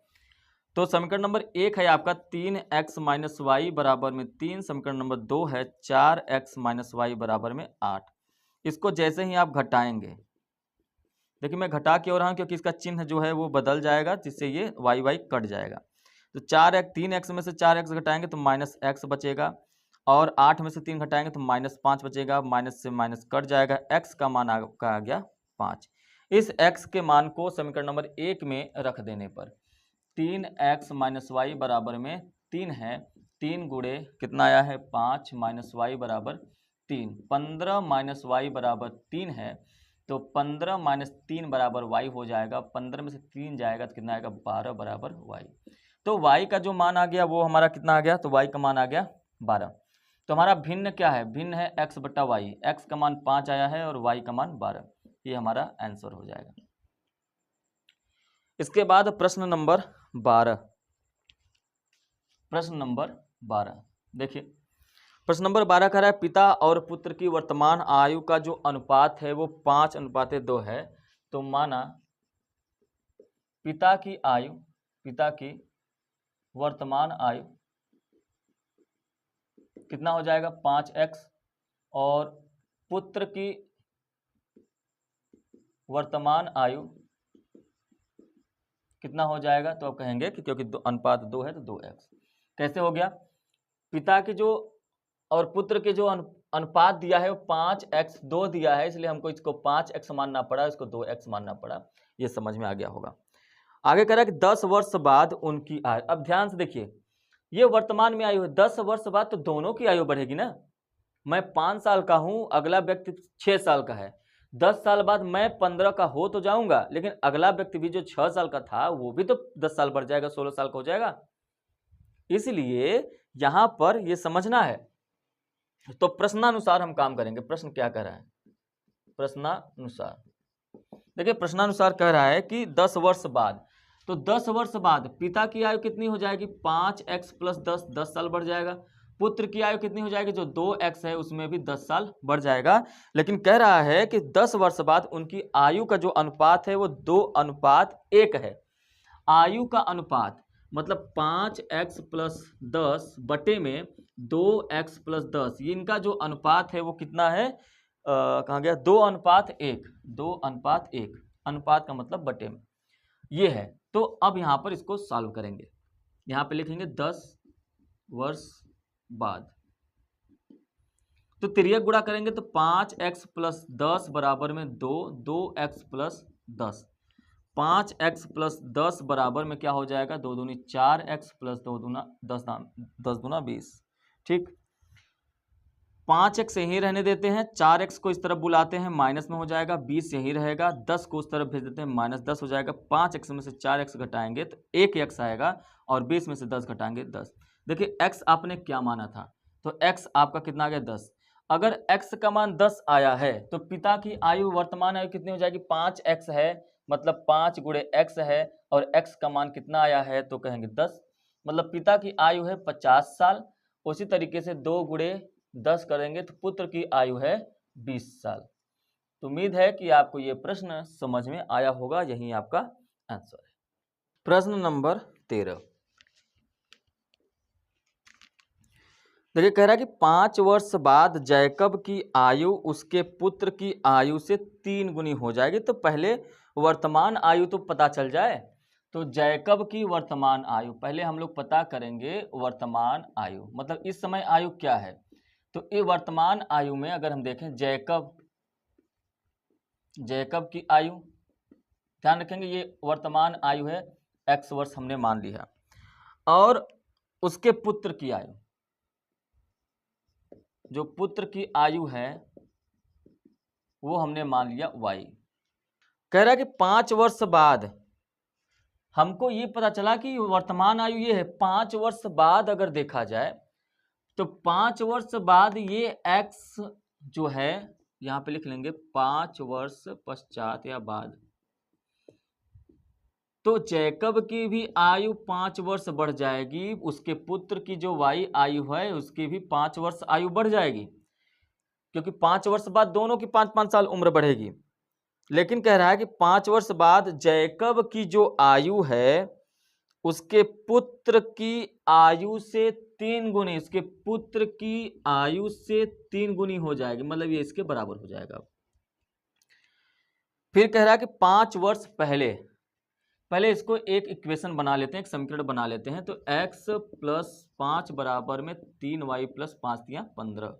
तो समीकरण नंबर 1 है आपका 3x माइनस वाई बराबर में 3, समीकरण नंबर 2 है 4x माइनस वाई बराबर में 8। इसको जैसे ही आप घटाएंगे, देखिए मैं घटा क्यों रहा हूँ, क्योंकि इसका चिन्ह जो है वो बदल जाएगा, जिससे ये y कट जाएगा। तो 3x में से 4x घटाएंगे तो माइनस x बचेगा, और 8 में से 3 घटाएंगे तो माइनस 5 बचेगा, माइनस से माइनस कट जाएगा, x का मान आपका आ गया 5। इस x के मान को समीकरण नंबर 1 में रख देने पर 3x माइनस वाई बराबर में 3 है, 3 गुणे कितना आया है 5 माइनस वाई बराबर 3, 15 माइनस वाई बराबर 3 है, तो 15 माइनस 3 बराबर y हो जाएगा, 15 में से 3 जाएगा तो कितना आएगा 12 बराबर y। तो y का जो मान आ गया वो हमारा कितना आ गया, तो y का मान आ गया 12। तो हमारा भिन्न क्या है, भिन्न है x बटा वाई, x का मान 5 आया है और y का मान 12, ये हमारा आंसर हो जाएगा। इसके बाद प्रश्न नंबर 12, प्रश्न नंबर 12 देखिए, प्रश्न नंबर 12 कह रहा है पिता और पुत्र की वर्तमान आयु का जो अनुपात है वो 5:2 है। तो माना पिता की वर्तमान आयु कितना हो जाएगा 5x, और पुत्र की वर्तमान आयु कितना हो जाएगा, तो आप कहेंगे कि क्योंकि अनुपात 2 है तो 2x। कैसे हो गया, पिता की जो और पुत्र के जो अनुपात दिया है वो 5x 2 दिया है, इसलिए हमको इसको 5x मानना पड़ा, इसको 2x मानना पड़ा। ये समझ में आ गया होगा। आगे कह रहा है कि 10 वर्ष बाद उनकी आयु। अब ध्यान से देखिए, ये वर्तमान में आयु है, 10 वर्ष बाद तो दोनों की आयु बढ़ेगी ना। मैं 5 साल का हूं, अगला व्यक्ति 6 साल का है। 10 साल बाद मैं 15 का हो तो जाऊंगा, लेकिन अगला व्यक्ति भी जो 6 साल का था वो भी तो 10 साल बढ़ जाएगा, 16 साल का हो जाएगा। इसलिए यहां पर ये समझना है। तो प्रश्नानुसार हम काम करेंगे। प्रश्न क्या कह रहा है, प्रश्नानुसार देखिए, प्रश्नानुसार कह रहा है कि 10 वर्ष बाद, तो 10 वर्ष बाद पिता की आयु कितनी हो जाएगी 5x प्लस 10, 10 साल बढ़ जाएगा। पुत्र की आयु कितनी हो जाएगी, जो 2x है उसमें भी 10 साल बढ़ जाएगा। लेकिन कह रहा है कि 10 वर्ष बाद उनकी आयु का जो अनुपात है वो 2:1 है। आयु का अनुपात मतलब 5x प्लस 10 बटे में 2x प्लस 10, ये इनका जो अनुपात है वो कितना है, कहाँ गया, 2:1। 2:1, अनुपात का मतलब बटे में ये है। तो अब यहां पर इसको सॉल्व करेंगे। यहां पे लिखेंगे 10 वर्ष बाद, तो तिर्यक गुणा करेंगे तो 5x प्लस 10 बराबर में 2, 2x प्लस 10, 5x प्लस 10 बराबर में क्या हो जाएगा, 2 दूनी 4x प्लस 2 दूना 10 दूना 20। ठीक, 5x यहीं रहने देते हैं, 4x को इस तरफ बुलाते हैं, माइनस में हो जाएगा, 20 यहीं रहेगा, 10 को उस तरफ भेज देते हैं, -10 हो जाएगा। 5x में से 4x घटाएंगे तो 1x आएगा, और 20 में से 10 घटाएंगे 10। देखिए x आपने क्या माना था, तो x आपका कितना आ गया 10। अगर x का मान 10 आया है तो पिता की आयु, वर्तमान आयु कितनी हो जाएगी, 5x है, मतलब 5 गुणे x है, और x का मान कितना आया है, तो कहेंगे 10, मतलब पिता की आयु है 50 साल। उसी तरीके से 2 गुणे 10 करेंगे तो पुत्र की आयु है 20 साल। तो उम्मीद है कि आपको ये प्रश्न समझ में आया होगा, यही आपका आंसर है। प्रश्न नंबर 13 देखिए, कह रहा है कि 5 वर्ष बाद जैकब की आयु उसके पुत्र की आयु से 3 गुनी हो जाएगी। तो पहले वर्तमान आयु तो पता चल जाए। तो जैकब की वर्तमान आयु पहले हम लोग पता करेंगे। वर्तमान आयु मतलब इस समय आयु क्या है, तो ये वर्तमान आयु में अगर हम देखें जैकब की आयु, ध्यान रखेंगे ये वर्तमान आयु है, x वर्ष हमने मान लिया, और उसके पुत्र की आयु, जो पुत्र की आयु है वो हमने मान लिया y। कह रहा है कि 5 वर्ष बाद हमको ये पता चला कि वर्तमान आयु ये है। 5 वर्ष बाद अगर देखा जाए तो 5 वर्ष बाद ये x जो है, यहां पे लिख लेंगे 5 वर्ष पश्चात या बाद, तो जैकब की भी आयु 5 वर्ष बढ़ जाएगी, उसके पुत्र की जो y आयु है उसकी भी 5 वर्ष आयु बढ़ जाएगी, क्योंकि 5 वर्ष बाद दोनों की 5-5 साल उम्र बढ़ेगी। लेकिन कह रहा है कि 5 वर्ष बाद जैकब की जो आयु है उसके पुत्र की आयु से 3 गुनी, इसके पुत्र की आयु से 3 गुनी हो जाएगी, मतलब ये इसके बराबर हो जाएगा। फिर कह रहा है कि 5 वर्ष पहले इसको एक इक्वेशन बना लेते हैं, एक समीकरण बना लेते हैं। तो x प्लस 5 बराबर में 3y प्लस 5 दिया 15,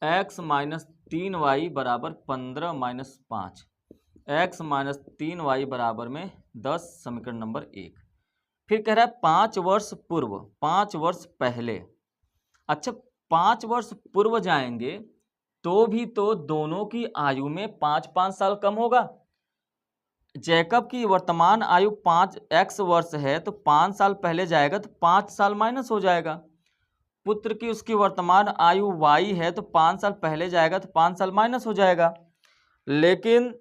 x माइनस 3y बराबर 15 माइनस 5, x माइनस 3y बराबर में 10, समीकरण नंबर 1। फिर कह रहा है 5 वर्ष पूर्व, 5 वर्ष पहले। अच्छा, 5 वर्ष पूर्व जाएंगे तो भी तो दोनों की आयु में 5-5 साल कम होगा। जैकब की वर्तमान आयु 5x वर्ष है, तो 5 साल पहले जाएगा तो 5 साल माइनस हो जाएगा। पुत्र की उसकी वर्तमान आयु y है, तो 5 साल पहले जाएगा तो 5 साल माइनस हो जाएगा। लेकिन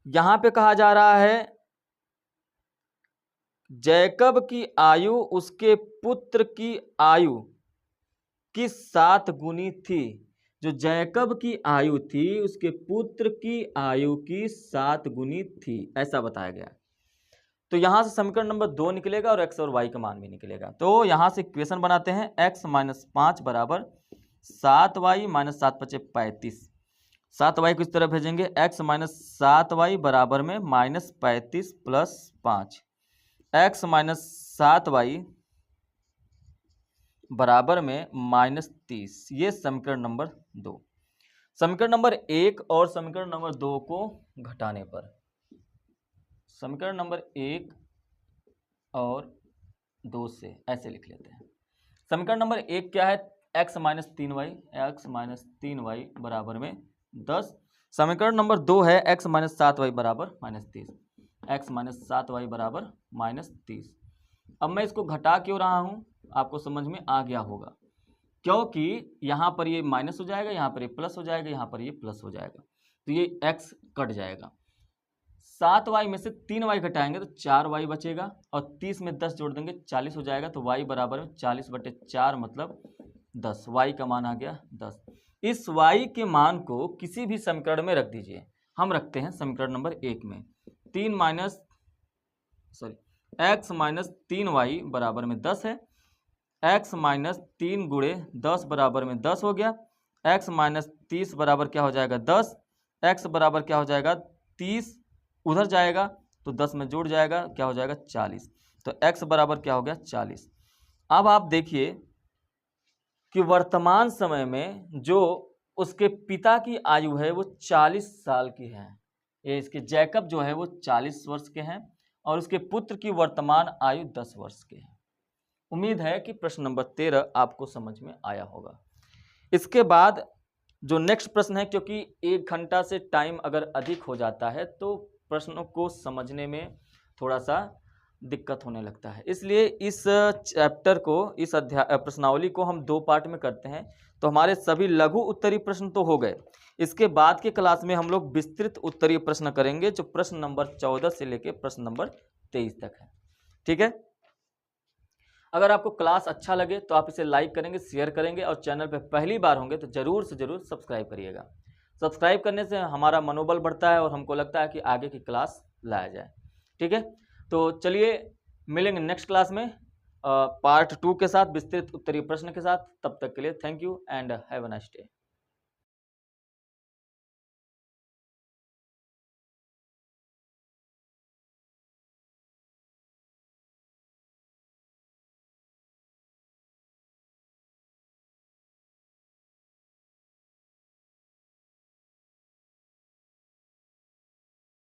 यहां पे कहा जा रहा है जैकब की आयु उसके पुत्र की आयु की 7 गुनी थी। जो जैकब की आयु थी उसके पुत्र की आयु की 7 गुनी थी, ऐसा बताया गया। तो यहां से समीकरण नंबर 2 निकलेगा और x और y का मान भी निकलेगा। तो यहां से इक्वेशन बनाते हैं, x माइनस 5 बराबर 7y माइनस 7 पचे 35। 7y को इस तरफ भेजेंगे, x माइनस 7y बराबर में minus 35 plus 5, x minus 7y बराबर में माइनस 30। ये समीकरण नंबर 2। समीकरण नंबर 1 और समीकरण नंबर 2 को घटाने पर समीकरण नंबर 1 और 2 से ऐसे लिख लेते हैं। समीकरण नंबर 1 क्या है, x माइनस 3y बराबर में 10। समीकरण नंबर 2 है x माइनस 7y बराबर माइनस 30, x माइनस 7y बराबर माइनस 30। अब मैं इसको घटा क्यों रहा हूं, आपको समझ में आ गया होगा, क्योंकि यहां पर ये माइनस हो जाएगा, यहां पर ये प्लस हो जाएगा, यहां पर ये प्लस हो जाएगा, तो ये x कट जाएगा। 7y में से 3y घटाएंगे तो 4y बचेगा, और 30 में 10 जोड़ देंगे 40 हो जाएगा। तो y बराबर में 40/4 मतलब 10। y का मान आ गया 10। इस y के मान को किसी भी समीकरण में रख दीजिए। हम रखते हैं समीकरण नंबर 1 में, x माइनस 3y बराबर में 10 है। x माइनस 3 गुणे 10 बराबर में 10 हो गया। x माइनस 30 बराबर क्या हो जाएगा 10, x बराबर क्या हो जाएगा 30, उधर जाएगा तो 10 में जुड़ जाएगा, क्या हो जाएगा 40। तो x बराबर क्या हो गया 40। अब आप देखिए कि वर्तमान समय में जो उसके पिता की आयु है वो 40 साल की है। ये इसके जैकब जो है वो 40 वर्ष के हैं और उसके पुत्र की वर्तमान आयु 10 वर्ष के है। उम्मीद है कि प्रश्न नंबर 13 आपको समझ में आया होगा। इसके बाद जो नेक्स्ट प्रश्न है, क्योंकि 1 घंटा से टाइम अगर अधिक हो जाता है तो प्रश्नों को समझने में थोड़ा सा दिक्कत होने लगता है, इसलिए इस चैप्टर को, इस प्रश्नावली को हम 2 पार्ट में करते हैं। तो हमारे सभी लघु उत्तरीय प्रश्न तो हो गए, इसके बाद के क्लास में हम लोग विस्तृत उत्तरीय प्रश्न करेंगे, जो प्रश्न नंबर 14 से लेकर प्रश्न नंबर 23 तक है। ठीक है, अगर आपको क्लास अच्छा लगे तो आप इसे लाइक करेंगे, शेयर करेंगे, और चैनल पर पहली बार होंगे तो जरूर से जरूर सब्सक्राइब करिएगा। सब्सक्राइब करने से हमारा मनोबल बढ़ता है और हमको लगता है कि आगे की क्लास लाया जाए। ठीक है, तो चलिए मिलेंगे नेक्स्ट क्लास में पार्ट 2 के साथ, विस्तृत उत्तरीय प्रश्न के साथ। तब तक के लिए thank you and have a nice day.